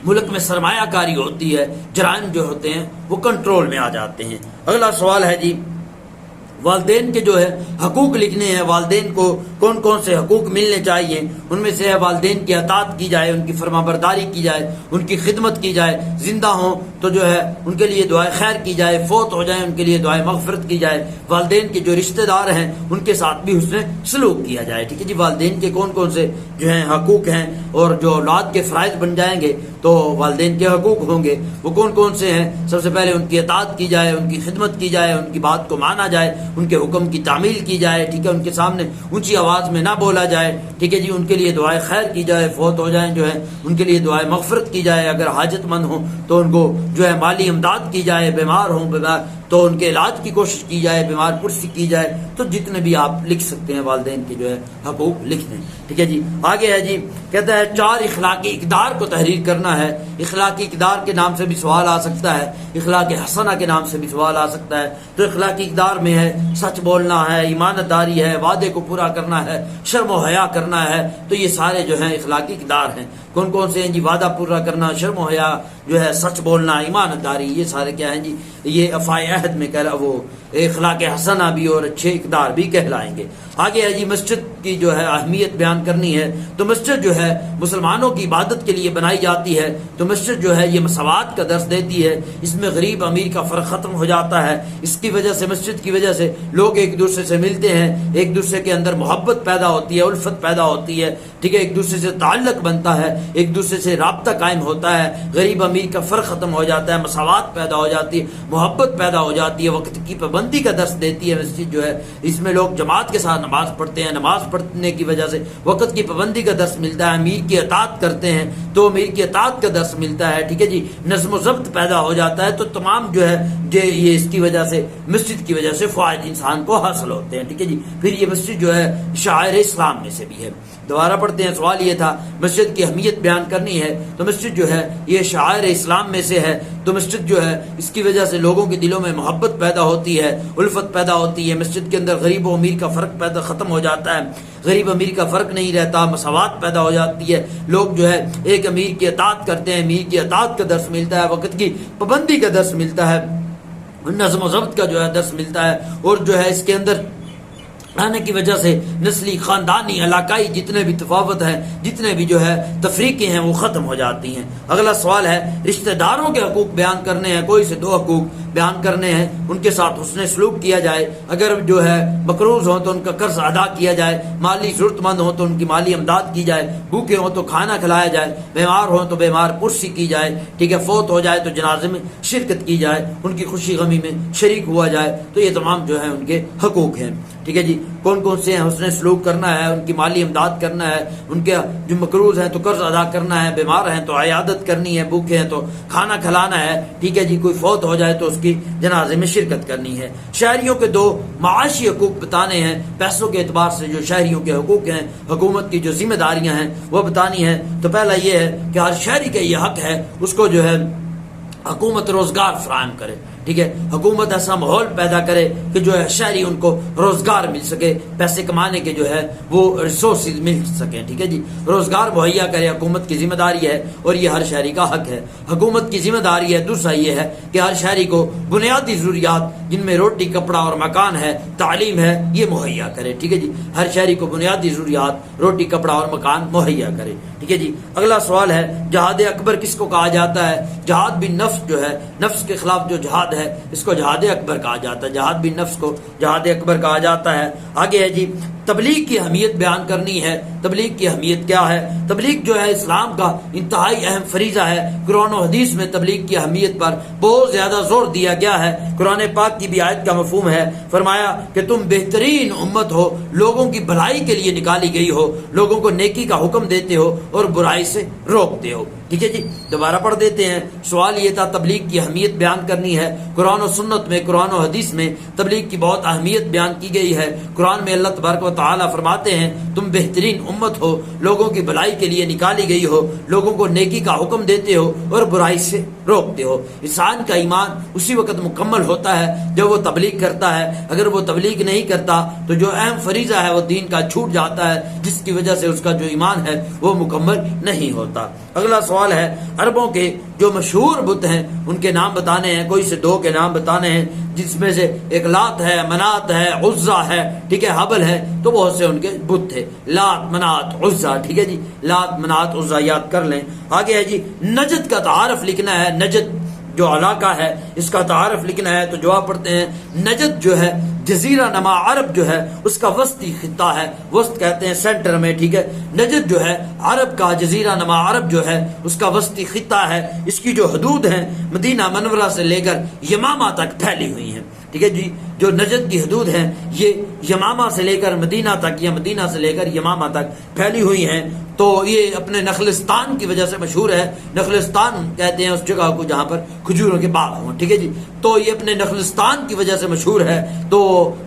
ملک میں سرمایہ کاری ہوتی ہے، جرائم جو ہوتے ہیں وہ کنٹرول میں آ جاتے ہیں. اگلا سوال ہے جی، والدین کے جو ہے حقوق لکھنے ہیں. والدین کو کون کون سے حقوق ملنے چاہیے؟ ان میں سے ہے والدین کی اطاعت کی جائے، ان کی فرما برداری کی جائے، ان کی خدمت کی جائے، زندہ ہوں تو جو ہے ان کے لیے دعائے خیر کی جائے، فوت ہو جائیں ان کے لیے دعائے مغفرت کی جائے. والدین کے جو رشتہ دار ہیں ان کے ساتھ بھی حسن سلوک کیا جائے. ٹھیک ہے جی. والدین کے کون کون سے جو ہیں حقوق ہیں، اور جو اولاد کے فرائض بن جائیں گے تو والدین کے حقوق ہوں گے، وہ کون کون سے ہیں؟ سب سے پہلے ان کی اطاعت کی جائے، ان کی خدمت کی جائے، ان کی بات کو مانا جائے، ان کے حکم کی تعمیل کی جائے. ٹھیک ہے. ان کے سامنے اونچی آواز میں نہ بولا جائے. ٹھیک ہے جی. ان کے لیے دعائے خیر کی جائے، فوت ہو جائیں جو ہے ان کے لیے دعائے مغفرت کی جائے، اگر حاجت مند ہوں تو ان کو جو ہے مالی امداد کی جائے، بیمار ہوں تو ان کے علاج کی کوشش کی جائے، بیمار پرسی کی جائے. تو جتنے بھی آپ لکھ سکتے ہیں والدین کے جو ہے حقوق لکھ دیں. ٹھیک ہے جی. آگے ہے جی، کہتا ہے 4 اخلاقی اقدار کو تحریر کرنا ہے. اخلاقی اقدار کے نام سے بھی سوال آ سکتا ہے، اخلاق حسنہ کے نام سے بھی سوال آ سکتا ہے. تو اخلاقی اقدار میں ہے سچ بولنا ہے، ایمانت داری ہے، وعدے کو پورا کرنا ہے، شرم و حیا کرنا ہے. تو یہ سارے جو ہیں اخلاقی اقدار ہیں. کون کون سے ہیں جی؟ وعدہ پورا کرنا، شرم و حیا جو ہے، سچ بولنا، ایمانت داری، یہ سارے کیا ہیں جی؟ یہ افعال عہد میں کہہ رہا وہ اخلاق حسنہ بھی اور اچھے اقدار بھی کہلائیں گے. آگے ہے جی، مسجد کی جو ہے اہمیت بیان کرنی ہے. تو مسجد جو ہے مسلمانوں کی عبادت کے لیے بنائی جاتی ہے. تو مسجد جو ہے یہ مساوات کا درس دیتی ہے. اس میں غریب امیر کا فرق ختم ہو جاتا ہے. اس کی وجہ سے، مسجد کی وجہ سے لوگ ایک دوسرے سے ملتے ہیں، ایک دوسرے کے اندر محبت پیدا ہوتی ہے، الفت پیدا ہوتی ہے. ٹھیک ہے. ایک دوسرے سے تعلق بنتا ہے، ایک دوسرے سے رابطہ قائم ہوتا ہے، غریب امیر کا فرق ختم ہو جاتا ہے، مساوات پیدا ہو جاتی ہے، محبت پیدا ہو جاتی ہے. وقت کی پابندی کا درس دیتی ہے مسجد جو ہے. اس میں لوگ جماعت کے ساتھ نماز پڑھتے ہیں، نماز پڑھنے کی وجہ سے وقت کی پابندی کا درس ملتا ہے. امیر کی اطاعت کرتے ہیں تو امیر کی اطاعت کا درس ملتا ہے. ٹھیک ہے جی. نظم و ضبط پیدا ہو جاتا ہے. تو تمام جو ہے یہ اس کی وجہ سے، مسجد کی وجہ سے فوائد انسان کو حاصل ہوتے ہیں. ٹھیک ہے جی. پھر یہ مسجد جو ہے شاعر اسلام میں سے بھی ہے. دوبارہ پڑھتے ہیں. سوال یہ تھا مسجد کی اہمیت بیان کرنی ہے. تو مسجد جو ہے یہ شعائر اسلام میں سے ہے. تو مسجد جو ہے اس کی وجہ سے لوگوں کے دلوں میں محبت پیدا ہوتی ہے, الفت پیدا ہوتی ہے. مسجد کے اندر غریب و امیر کا فرق ختم ہو جاتا ہے, غریب امیر کا فرق نہیں رہتا, مساوات پیدا ہو جاتی ہے. لوگ جو ہے ایک امیر کی اطاعت کرتے ہیں, امیر کی اطاعت کا درس ملتا ہے, وقت کی پابندی کا درس ملتا ہے, نظم و ضبط کا جو ہے درس ملتا ہے. اور جو ہے اس کے اندر آنے کی وجہ سے نسلی, خاندانی, علاقائی جتنے بھی تفاوت ہیں, جتنے بھی جو ہے تفریقیں ہیں وہ ختم ہو جاتی ہیں. اگلا سوال ہے رشتہ داروں کے حقوق بیان کرنے ہیں. کوئی سے 2 حقوق بیان کرنے ہیں, ان کے ساتھ حسن سلوک کیا جائے. اگر جو ہے مقروض ہوں تو ان کا قرض ادا کیا جائے, مالی ضرورت مند ہوں تو ان کی مالی امداد کی جائے, بھوکے ہوں تو کھانا کھلایا جائے, بیمار ہوں تو بیمار پرسی کی جائے, ٹھیک ہے, فوت ہو جائے تو جنازے میں شرکت کی جائے, ان کی خوشی غمی میں شریک ہوا جائے. تو یہ تمام جو ہے ان کے حقوق ہیں. ٹھیک ہے جی, کون کون سے ہیں؟ حسن سلوک کرنا ہے, ان کی مالی امداد کرنا ہے, ان کے جو مقروض ہیں تو قرض ادا کرنا ہے, بیمار ہیں تو عیادت کرنی ہے, بھوکے ہیں تو کھانا کھلانا ہے. ٹھیک ہے جی, کوئی فوت ہو جائے تو اس کی جنازے میں شرکت کرنی ہے. شہریوں کے 2 معاشی حقوق بتانے ہیں. پیسوں کے اعتبار سے جو شہریوں کے حقوق ہیں, حکومت کی جو ذمہ داریاں ہیں وہ بتانی ہیں. تو پہلا یہ ہے کہ ہر شہری کا یہ حق ہے اس کو جو ہے حکومت روزگار فراہم کرے. ٹھیک ہے, حکومت ایسا ماحول پیدا کرے کہ جو ہے شہری ان کو روزگار مل سکے, پیسے کمانے کے جو ہے وہ ریسورسز مل سکیں. ٹھیک ہے جی, روزگار مہیا کرے, حکومت کی ذمہ داری ہے اور یہ ہر شہری کا حق ہے. حکومت کی ذمہ داری ہے. دوسرا یہ ہے کہ ہر شہری کو بنیادی ضروریات جن میں روٹی, کپڑا اور مکان ہے, تعلیم ہے, یہ مہیا کرے. ٹھیک ہے جی, ہر شہری کو بنیادی ضروریات روٹی, کپڑا اور مکان مہیا کرے. ٹھیک ہے جی, اگلا سوال ہے جہاد اکبر کس کو کہا جاتا ہے؟ جہاد بن نفس جو ہے, نفس کے خلاف جو جہاد ہے اس کو جہاد اکبر کہا جاتا ہے. جہاد بن نفس کو جہاد اکبر کہا جاتا ہے. آگے ہے جی تبلیغ کی اہمیت بیان کرنی ہے. تبلیغ کی اہمیت کیا ہے؟ تبلیغ جو ہے اسلام کا انتہائی اہم فریضہ ہے. قرآن و حدیث میں تبلیغ کی اہمیت پر بہت زیادہ زور دیا گیا ہے. قرآن پاک کی بھی آیت کا مفہوم ہے, فرمایا کہ تم بہترین امت ہو, لوگوں کی بھلائی کے لیے نکالی گئی ہو, لوگوں کو نیکی کا حکم دیتے ہو اور برائی سے روکتے ہو. ٹھیک ہے جی, دوبارہ پڑھ دیتے ہیں. سوال یہ تھا تبلیغ کی اہمیت بیان کرنی ہے. قرآن و سنت میں, قرآن و حدیث میں تبلیغ کی بہت اہمیت بیان کی گئی ہے. قرآن میں اللہ تبارک و تعالی فرماتے ہیں تم بہترین امت ہو, لوگوں کی بھلائی کے لیے نکالی گئی ہو, لوگوں کو نیکی کا حکم دیتے ہو اور برائی سے روکتے ہو. انسان کا ایمان اسی وقت مکمل ہوتا ہے جب وہ تبلیغ کرتا ہے. اگر وہ تبلیغ نہیں کرتا تو جو اہم فریضہ ہے وہ دین کا چھوٹ جاتا ہے, جس کی وجہ سے اس کا جو ایمان ہے وہ مکمل نہیں ہوتا. اگلا سوال ہے عربوں کے جو مشہور بت ہیں ان کے نام بتانے ہیں. کوئی سے 2 کے نام بتانے ہیں, جس میں سے ایک لات ہے, منات ہے, عزا ہے, ٹھیک ہے, حبل ہے. تو بہت سے ان کے بت تھے, لات, منات, عزا. ٹھیک ہے جی, لات, منات, عزا یاد کر لیں. آگے ہے جی نجد کا تعارف لکھنا ہے. نجد جو علاقہ ہے اس کا تعارف لکھنا ہے. تو جواب پڑھتے ہیں نجد جو ہے جزیرہ نما عرب جو ہے اس کا وسطی خطہ ہے. وسط کہتے ہیں سینٹر میں. ٹھیک ہے, نجد جو ہے عرب کا, جزیرہ نما عرب جو ہے اس کا وسطی خطہ ہے. اس کی جو حدود ہیں مدینہ منورہ سے لے کر یمامہ تک پھیلی ہوئی ہیں. ٹھیک ہے جی, جو نجد کی حدود ہیں یہ یمامہ سے لے کر مدینہ تک یا مدینہ سے لے کر یمامہ تک پھیلی ہوئی ہیں. تو یہ اپنے نخلستان کی وجہ سے مشہور ہے. نخلستان کہتے ہیں اس جگہ کو جہاں پر کھجوروں کے باغ ہوں. ٹھیک ہے جی, تو یہ اپنے نخلستان کی وجہ سے مشہور ہے. تو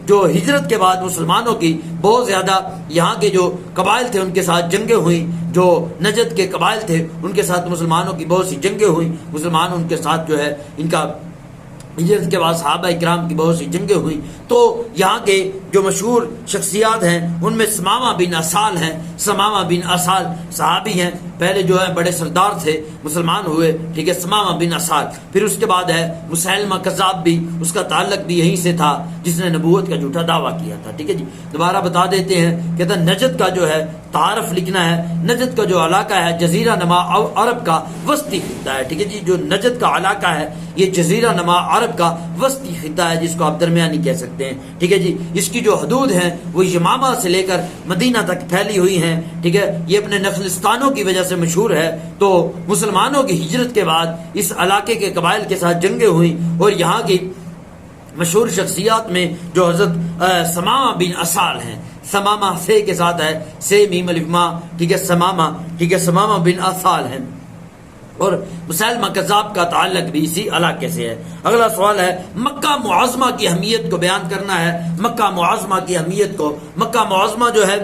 جو ہجرت کے بعد مسلمانوں کی بہت زیادہ یہاں کے جو قبائل تھے ان کے ساتھ جنگیں ہوئیں. جو نجد کے قبائل تھے ان کے ساتھ مسلمانوں کی بہت سی جنگیں ہوئیں. مسلمان ان کے ساتھ جو ہے ان کا ہجرت کے بعد صحابہ اکرام کی بہت سی جنگیں ہوئیں. تو یہاں کے جو مشہور شخصیات ہیں ان میں سمامہ بن اسال ہیں. سمامہ بن اسال صحابی ہیں, پہلے جو ہے بڑے سردار تھے, مسلمان ہوئے. ٹھیک ہے, سمامہ بن اسال. پھر اس کے بعد ہے مسیلمہ کذاب بھی, اس کا تعلق بھی یہیں سے تھا جس نے نبوت کا جھوٹا دعویٰ کیا تھا. ٹھیک ہے جی, دوبارہ بتا دیتے ہیں کہتا نجد کا جو ہے تعارف لکھنا ہے. نجد کا جو علاقہ ہے جزیرہ نما عرب کا وسطی خطہ ہے. ٹھیک ہے جی, جو نجد کا علاقہ ہے یہ جزیرہ نما عرب کا وسطی خطہ ہے, جس کو آپ درمیانی کہہ سکتے ہیں. ٹھیک ہے جی, اس کی جو حدود ہیں وہ یمامہ سے لے کر مدینہ تک پھیلی ہوئی ہیں. ٹھیک ہے, یہ اپنے نخلستانوں کی وجہ سے مشہور ہے. تو مسلمانوں کی ہجرت کے بعد اس علاقے کے قبائل کے ساتھ جنگیں ہوئیں اور یہاں کی مشہور شخصیات میں جو حضرت سمامہ بن اسال ہیں, سمامہ سے کے ساتھ ہے, سے میم الف ما. ٹھیک ہے, سمامہ. ٹھیک ہے, سمامہ بن اسال ہیں. اور مسیلمہ کذاب کا تعلق بھی اسی علاقے سے ہے. اگلا سوال ہے مکہ معظمہ کی اہمیت کو بیان کرنا ہے. مکہ معظمہ کی اہمیت کو, مکہ معظمہ جو ہے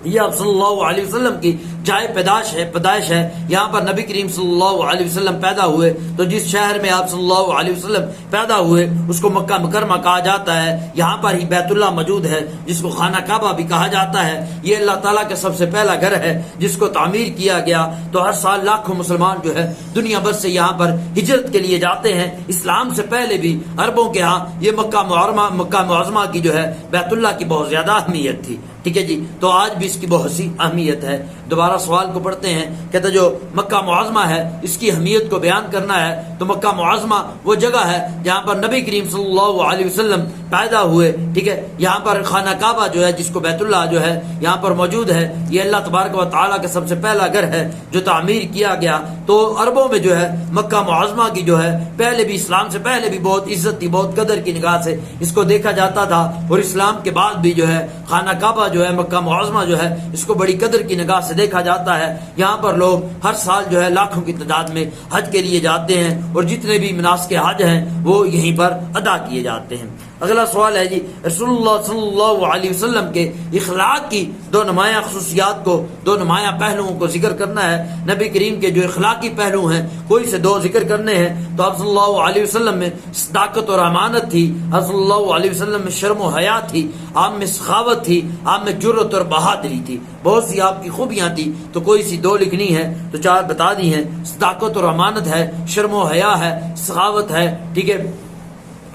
یہ آپ صلی اللہ علیہ وسلم کی جائے پیدائش ہے. یہاں پر نبی کریم صلی اللہ علیہ وسلم پیدا ہوئے. تو جس شہر میں آپ صلی اللہ علیہ وسلم پیدا ہوئے اس کو مکہ مکرمہ کہا جاتا ہے. یہاں پر ہی بیت اللہ موجود ہے جس کو خانہ کعبہ بھی کہا جاتا ہے. یہ اللہ تعالیٰ کا سب سے پہلا گھر ہے جس کو تعمیر کیا گیا. تو ہر سال لاکھوں مسلمان جو ہے دنیا بھر سے یہاں پر ہجرت کے لیے جاتے ہیں. اسلام سے پہلے بھی عربوں کے ہاں یہ مکہ معظمہ کی جو ہے بیت اللہ کی بہت زیادہ اہمیت تھی. ٹھیک ہے جی. تو آج بھی اس کی بہت سی اہمیت ہے. دوبارہ سوال کو پڑھتے ہیں. کہتے جو مکہ معظمہ ہے اس کی اہمیت کو بیان کرنا ہے. تو مکہ معظمہ وہ جگہ ہے جہاں پر نبی کریم صلی اللہ علیہ وسلم پیدا ہوئے. ٹھیک ہے. یہاں پر خانہ کعبہ جو ہے جس کو بیت اللہ جو ہے یہاں پر موجود ہے. یہ اللہ تبارک و تعالیٰ کا سب سے پہلا گھر ہے جو تعمیر کیا گیا. تو عربوں میں جو ہے مکہ معظمہ کی جو ہے پہلے بھی اسلام سے پہلے بھی بہت عزت تھی, بہت قدر کی نگاہ سے اس کو دیکھا جاتا تھا. اور اسلام کے بعد بھی جو ہے خانہ کعبہ جو ہے مکہ معظمہ جو ہے اس کو بڑی قدر کی نگاہ سے دیکھا جاتا ہے. یہاں پر لوگ ہر سال جو ہے لاکھوں کی تعداد میں حج کے لیے جاتے ہیں اور جتنے بھی مناسک حج ہیں وہ یہیں پر ادا کیے جاتے ہیں. اگلا سوال ہے جی رسول اللہ صلی اللہ علیہ وسلم کے اخلاق کی دو نمایاں خصوصیات کو, دو نمایاں پہلوؤں کو ذکر کرنا ہے. نبی کریم کے جو اخلاقی پہلو ہیں کوئی سے دو ذکر کرنے ہیں. تو آپ صلی اللہ علیہ وسلم میں صداقت اور امانت تھی. آپ صلی اللہ علیہ وسلم میں شرم و حیا تھی. آپ میں سخاوت تھی. آپ میں جرأت اور بہادری تھی. بہت سی آپ کی خوبیاں تھی. تو کوئی سی دو لکھنی ہے تو چار بتا دی ہیں. صداقت اور امانت ہے, شرم و حیا ہے, سخاوت ہے. ٹھیک ہے.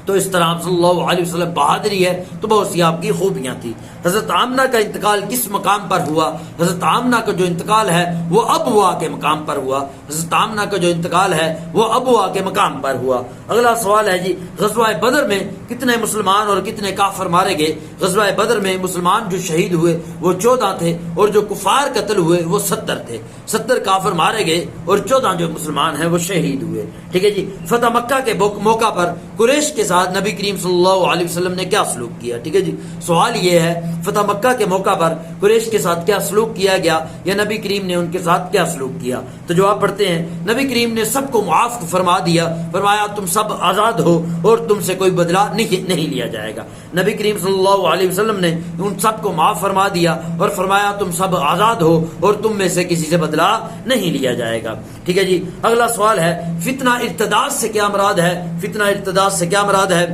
تو اس طرح آپ صلی اللہ علیہ وسلم بہادری ہے. تو بہت سی آپ کی خوبیاں تھی. حضرت آمنہ کا انتقال کس مقام پر ہوا؟ حضرت آمنہ کا جو انتقال ہے وہ ابوا کے مقام پر ہوا. حضرت آمنہ کا جو انتقال ہے وہ ابوا کے مقام پر ہوا. اگلا سوال ہے جی غزوہ بدر میں کتنے مسلمان اور کتنے کافر مارے گئے؟ غزوہ بدر میں مسلمان جو شہید ہوئے وہ 14 تھے اور جو کفار قتل ہوئے وہ 70 تھے. 70 کافر مارے گئے اور 14 جو مسلمان ہیں وہ شہید ہوئے. ٹھیک ہے جی. فتح مکہ کے موقع پر قریش کے ساتھ نبی کریم صلی اللہ علیہ وسلم نے کیا سلوک کیا؟ ٹھیک ہے جی. سوال یہ ہے فتح مکہ کے موقع پر قریش کے ساتھ کیا سلوک کیا گیا یا نبی کریم نے ان کے ساتھ کیا سلوک کیا؟ تو جواب پڑھتے ہیں. نبی کریم نے سب کو معاف فرما دیا. فرمایا تم سب آزاد ہو اور تم سے کوئی بدلہ نہیں لیا جائے گا. نبی کریم صلی اللہ علیہ وسلم نے ان سب کو معاف فرما دیا اور فرمایا تم سب آزاد ہو اور تم میں سے کسی سے بدلہ نہیں لیا جائے گا. ٹھیک ہے جی. اگلا سوال ہے فتنہ ارتداد سے کیا مراد ہے؟ فتنہ ارتداد سے کیا مراد ہے؟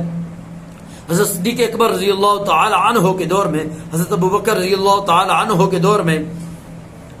حضرت صدیق اکبر رضی اللہ تعالی عنہ کے دور میں, حضرت ابوبکر رضی اللہ تعالی عنہ کے دور میں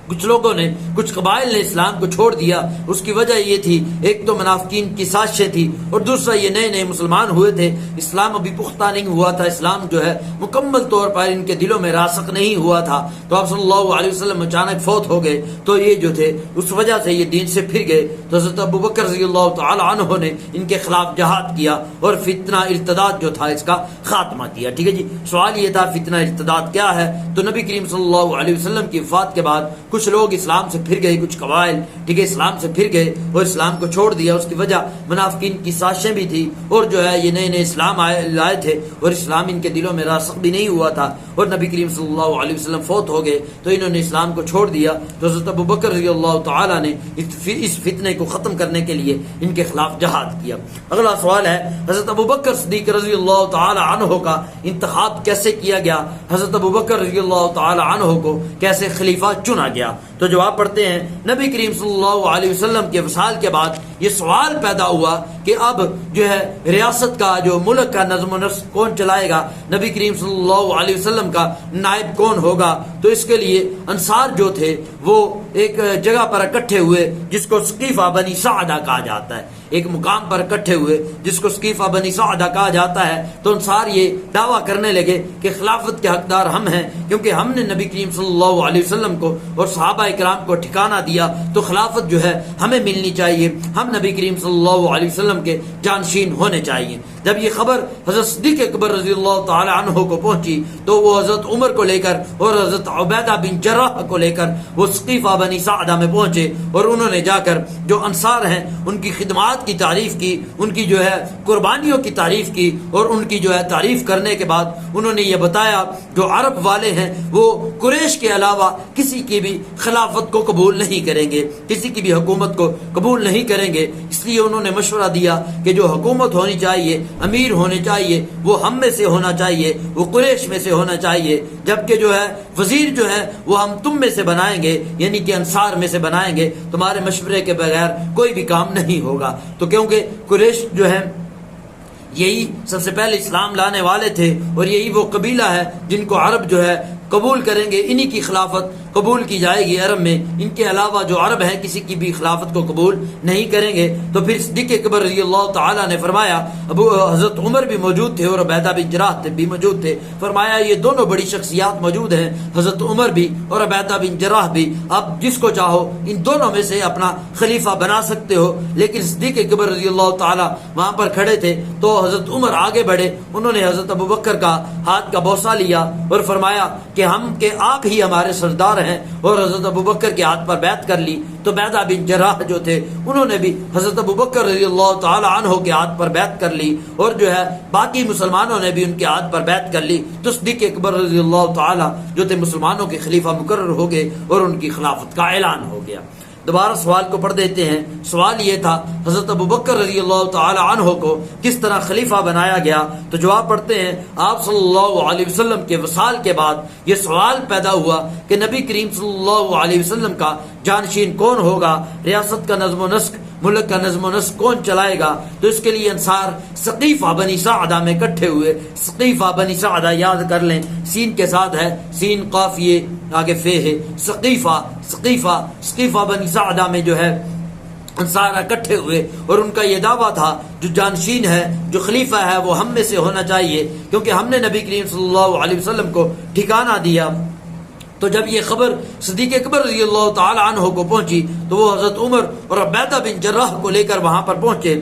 کچھ لوگوں نے, کچھ قبائل نے اسلام کو چھوڑ دیا. اس کی وجہ یہ تھی ایک تو منافقین کی سازشیں تھی اور دوسرا یہ نئے نئے مسلمان ہوئے تھے. اسلام ابھی پختہ نہیں ہوا تھا. اسلام جو ہے مکمل طور پر ان کے دلوں میں راسخ نہیں ہوا تھا. تو آپ صلی اللہ علیہ وسلم اچانک فوت ہو گئے تو یہ جو تھے اس وجہ سے یہ دین سے پھر گئے. تو حضرت ابوبکر رضی اللہ تعالی عنہ نے ان کے خلاف جہاد کیا اور فتنہ ارتداد جو تھا اس کا خاتمہ کیا. ٹھیک ہے جی. سوال یہ تھا فتنہ ارتداد کیا ہے؟ تو نبی کریم صلی اللہ علیہ وسلم کی وفات کے بعد کچھ لوگ اسلام سے پھر گئے, کچھ قبائل ٹھیک ہے اسلام سے پھر گئے اور اسلام کو چھوڑ دیا. اس کی وجہ منافقین کی سازشیں بھی تھی اور جو ہے یہ نئے نئے اسلام لائے تھے اور اسلام ان کے دلوں میں راسخ بھی نہیں ہوا تھا اور نبی کریم صلی اللہ علیہ وسلم فوت ہو گئے تو انہوں نے اسلام کو چھوڑ دیا. تو حضرت ابوبکر رضی اللہ تعالی نے اس فتنے کو ختم کرنے کے لیے ان کے خلاف جہاد کیا. اگلا سوال ہے حضرت ابوبکر صدیق رضی اللہ تعالی عنہ کا انتخاب کیسے کیا گیا؟ حضرت ابوبکر رضی اللہ تعالی عنہ کو کیسے خلیفہ چنا گیا؟ تو جواب پڑھتے ہیں نبی کریم صلی اللہ علیہ وسلم کے وصال کے بعد یہ سوال پیدا ہوا کہ اب جو ہے ریاست کا جو ملک کا نظم و نسق کون چلائے گا؟ نبی کریم صلی اللہ علیہ وسلم کا نائب کون ہوگا؟ تو اس کے لیے انصار جو تھے وہ ایک جگہ پر اکٹھے ہوئے جس کو سقیفہ بنی سعدہ کہا جاتا ہے. ایک مقام پر اکٹھے ہوئے جس کو سقیفہ بنی سعدہ کہا جاتا ہے. تو انصار یہ دعویٰ کرنے لگے کہ خلافت کے حقدار ہم ہیں کیونکہ ہم نے نبی کریم صلی اللہ علیہ وسلم کو اور صحابہ کرام کو ٹھکانہ دیا تو خلافت جو ہے ہمیں ملنی چاہیے. ہم نبی کریم صلی اللہ علیہ وسلم کے جانشین ہونے چاہیے. جب یہ خبر حضرت صدیق اکبر رضی اللہ تعالی عنہ کو پہنچی تو وہ حضرت عمر کو لے کر اور حضرت عبیدہ بن جراح کو لے کر وہ سقیفہ بنی سعدہ میں پہنچے اور انہوں نے جا کر جو انصار ہیں ان کی خدمات جہاد کی تعریف کی، ان کی جو ہے قربانیوں کی تعریف کی، اور ان کی جو ہے تعریف کرنے کے بعد انہوں نے یہ بتایا جو عرب والے ہیں وہ قریش کے علاوہ کسی کی بھی خلافت کو قبول نہیں کریں گے، کسی کی بھی حکومت کو قبول نہیں کریں گے۔ اس لیے انہوں نے مشورہ دیا کہ جو حکومت ہونی چاہیے، امیر ہونے چاہیے، وہ ہم میں سے ہونا چاہیے، وہ قریش میں سے ہونا چاہیے، جبکہ جو ہے وزیر جو ہے وہ ہم تم میں سے بنائیں گے، یعنی کہ انصار میں سے بنائیں گے، تمہارے مشورے کے بغیر کوئی بھی کام نہیں ہوگا۔ تو کیونکہ قریش جو ہے یہی سب سے پہلے اسلام لانے والے تھے، اور یہی وہ قبیلہ ہے جن کو عرب جو ہے قبول کریں گے، انہی کی خلافت قبول کی جائے گی عرب میں، ان کے علاوہ جو عرب ہیں کسی کی بھی خلافت کو قبول نہیں کریں گے۔ تو پھر صدیق اکبر رضی اللہ تعالیٰ نے فرمایا، حضرت عمر بھی موجود تھے اور عبیدہ بن جراح بھی موجود تھے، فرمایا یہ دونوں بڑی شخصیات موجود ہیں، حضرت عمر بھی اور عبیدہ بن جراح بھی، آپ جس کو چاہو ان دونوں میں سے اپنا خلیفہ بنا سکتے ہو۔ لیکن صدیق اکبر رضی اللہ تعالیٰ وہاں پر کھڑے تھے، تو حضرت عمر آگے بڑھے، انہوں نے حضرت ابوبکر کا ہاتھ کا بوسہ لیا اور فرمایا کہ آپ ہی ہمارے سردار ہیں، اور حضرت ابوبکر کے ہاتھ پر بیعت کر لی۔ تو عبیدہ بن جراح جو تھے انہوں نے بھی حضرت ابوبکر رضی اللہ تعالی عنہ کے ہاتھ پر بیعت کر لی، اور جو ہے باقی مسلمانوں نے بھی ان کے ہاتھ پر بیعت کر لی۔ تو صدیق اکبر رضی اللہ تعالی جو تھے مسلمانوں کے خلیفہ مقرر ہو گئے، اور ان کی خلافت کا اعلان ہو گیا۔ دوبارہ سوال کو پڑھ دیتے ہیں۔ سوال یہ تھا حضرت ابوبکر رضی اللہ تعالی عنہ کو کس طرح خلیفہ بنایا گیا؟ تو جواب پڑھتے ہیں، آپ صلی اللہ علیہ وسلم کے وصال کے بعد یہ سوال پیدا ہوا کہ نبی کریم صلی اللہ علیہ وسلم کا جانشین کون ہوگا، ریاست کا نظم و نسق، ملک کا نظم و نسق کون چلائے گا؟ تو اس کے لیے انصار ثقیفہ بنی ساعدہ میں اکٹھے ہوئے۔ ثقیفہ بنی ساعدہ یاد کر لیں، سین کے ساتھ ہے، سین قاف یہ آگے فے ہے، ثقیفہ بنی ساعدہ میں جو ہے انصار اکٹھے ہوئے، اور ان کا یہ دعویٰ تھا جو جانشین ہے، جو خلیفہ ہے، وہ ہم میں سے ہونا چاہیے، کیونکہ ہم نے نبی کریم صلی اللہ علیہ وسلم کو ٹھکانہ دیا۔ تو جب یہ خبر صدیق اکبر رضی اللہ تعالی عنہ کو پہنچی تو وہ حضرت عمر اور عبیدہ بن جراح کو لے کر وہاں پر پہنچے،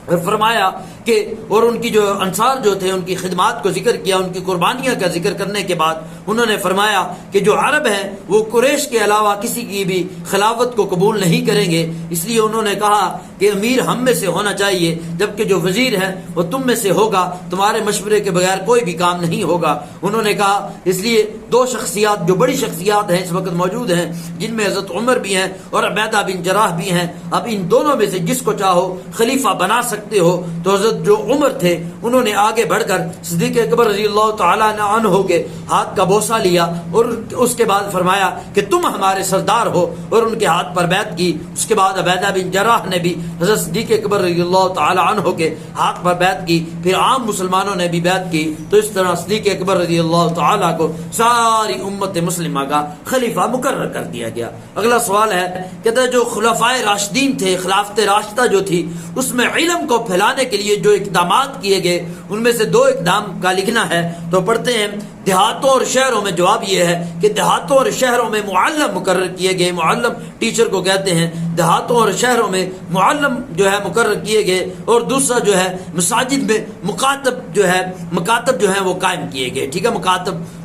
اور فرمایا کہ اور ان کی جو انصار جو تھے ان کی خدمات کو ذکر کیا، ان کی قربانیاں کا ذکر کرنے کے بعد انہوں نے فرمایا کہ جو عرب ہیں وہ قریش کے علاوہ کسی کی بھی خلافت کو قبول نہیں کریں گے، اس لیے انہوں نے کہا کہ امیر ہم میں سے ہونا چاہیے، جبکہ جو وزیر ہے وہ تم میں سے ہوگا، تمہارے مشورے کے بغیر کوئی بھی کام نہیں ہوگا۔ انہوں نے کہا اس لیے دو شخصیات جو بڑی شخصیات ہیں اس وقت موجود ہیں، جن میں حضرت عمر بھی ہیں اور عبیدہ بن جراح بھی ہیں، اب ان دونوں میں سے جس کو چاہو خلیفہ بنا سکتے ہو۔ تو حضرت جو عمر تھے انہوں نے آگے بڑھ کر صدیق اکبر رضی اللہ تعالیٰ عنہ کے ہاتھ کا بوسہ لیا، اور اس کے بعد فرمایا کہ تم ہمارے سردار ہو، اور ان کے ہاتھ پر بیعت کی۔ اس کے بعد عبیدہ بن جراح نے بھی حضرت صدیق اکبر رضی اللہ تعالیٰ عنہ کے ہاتھ پر بیعت کی، پھر عام مسلمانوں نے بھی بیعت کی۔ تو اس طرح صدیق اکبر رضی اللہ تعالیٰ کو ساری امت مسلمہ کا خلیفہ مقرر کر دیا گیا۔ اگلا سوال ہے، کہتا ہے جو خلفائے راشدین تھے، خلافت راشدہ جو تھی، اس میں علم کو پھیلانے کے لیے جو اقدامات کیے گئے ان میں سے دو اقدام کا لکھنا ہے۔ تو پڑھتے ہیں، دیہاتوں اور شہروں میں جواب یہ ہے کہ دیہاتوں اور شہروں میں معلم مقرر کیے گئے، معلم ٹیچر کو کہتے ہیں، دیہاتوں اور شہروں میں معلم جو ہے مقرر کیے گئے، اور دوسرا جو ہے مساجد میں مکاتب جو ہیں وہ قائم کیے گئے۔ ٹھیک ہے،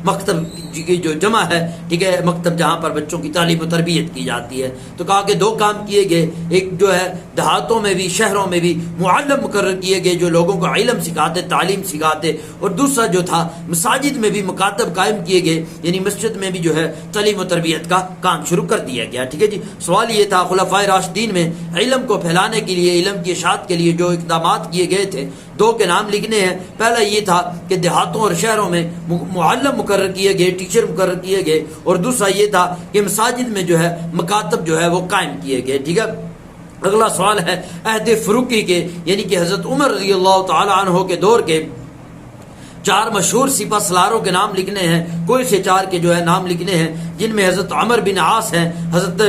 مکتب کی جو جمع ہے، ٹھیک ہے، مکتب جہاں پر بچوں کی تعلیم و تربیت کی جاتی ہے۔ تو کہا کہ دو کام کیے گئے، ایک جو ہے دیہاتوں میں بھی شہروں میں بھی معلم مقرر کیے گئے جو لوگوں کو علم سکھاتے، تعلیم سکھاتے، اور دوسرا جو تھا مساجد میں بھی مکاتب قائم کیے گئے، یعنی مسجد میں بھی جو ہے تعلیم و تربیت کا کام شروع کر دیا گیا۔ ٹھیک ہے جی، سوال یہ تھا خلفائے راشدین میں علم کو پھیلانے کے لیے، علم کی اشاعت کے لیے جو اقدامات کیے گئے تھے، دو کے نام لکھنے ہیں۔ پہلا یہ تھا کہ دیہاتوں اور شہروں میں معلم مقرر کیے گئے، ٹیچر مقرر کیے گئے، اور دوسرا یہ تھا کہ مساجد میں جو ہے مکاتب جو ہے وہ قائم کیے گئے۔ ٹھیک ہے، اگلا سوال ہے عہد فروقی کے، یعنی کہ حضرت عمر رضی اللہ تعالی عنہ کے دور کے چار مشہور سپہ سالاروں کے نام لکھنے ہیں، کوئی سے چار کے جو ہے نام لکھنے ہیں، جن میں حضرت عمر بن عاص ہیں، حضرت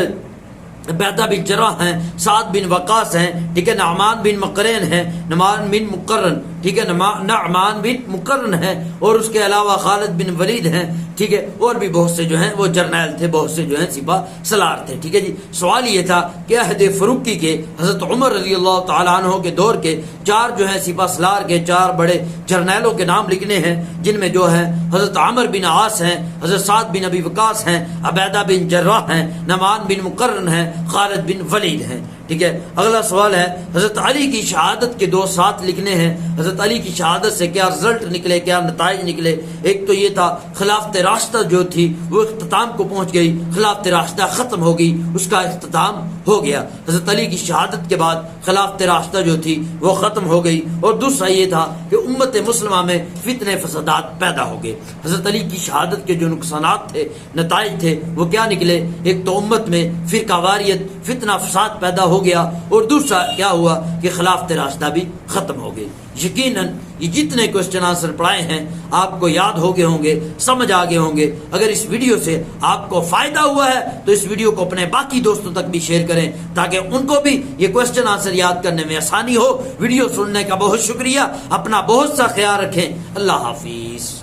عبیدہ بن جراح ہیں، سعد بن وقاص ہیں، ٹھیک ہے، نعمان بن مقرن ہیں، نعمان بن مقرن، ٹھیک ہے، نعمان بن مقرن ہیں، اور اس کے علاوہ خالد بن ولید ہیں، ٹھیک ہے، اور بھی بہت سے جو ہیں وہ جرنیل تھے، بہت سے جو ہیں سپہ سالار تھے۔ ٹھیک ہے جی، سوال یہ تھا کہ عہد فروقی کے حضرت عمر رضی اللہ تعالیٰ عنہ کے دور کے چار جو ہیں سپہ سالار کے چار بڑے جرنیلوں کے نام لکھنے ہیں، جن میں جو ہے حضرت عمر بن عاص ہیں، حضرت سعد بن ابی وقاص ہیں، عبیدہ بن جراح ہیں، نعمان بن مقرن ہیں، خالد بن ولید ہیں۔ ٹھیک ہے. اگلا سوال ہے حضرت علی کی شہادت کے 2 ساتھ لکھنے ہیں. حضرت علی کی شہادت سے کیا رزلٹ نکلے, کیا نتائج نکلے؟ ایک تو یہ تھا خلافت راشدہ جو تھی وہ اختتام کو پہنچ گئی, خلافت راشدہ ختم ہو گئی, اس کا اختتام ہو گیا. حضرت علی کی شہادت کے بعد خلافت راشدہ جو تھی وہ ختم ہو گئی. اور دوسرا یہ تھا کہ امت مسلمہ میں فتنے فسادات پیدا ہو گئے. حضرت علی کی شہادت کے جو نقصانات تھے, نتائج تھے, وہ کیا نکلے؟ ایک تو امت میں فرقہ واریت, فتنہ فساد پیدا ہو گیا, اور دوسرا کیا ہوا کہ خلافت راشدہ بھی ختم ہو گئی. یقیناً یہ جتنے کوسچن آنسر پڑھائے ہیں آپ کو یاد ہو گئے ہوں گے, سمجھ آ گئے ہوں گے. اگر اس ویڈیو سے آپ کو فائدہ ہوا ہے تو اس ویڈیو کو اپنے باقی دوستوں تک بھی شیئر کریں تاکہ ان کو بھی یہ کوسچن آنسر یاد کرنے میں آسانی ہو. ویڈیو سننے کا بہت شکریہ. اپنا بہت سا خیال رکھیں. اللہ حافظ.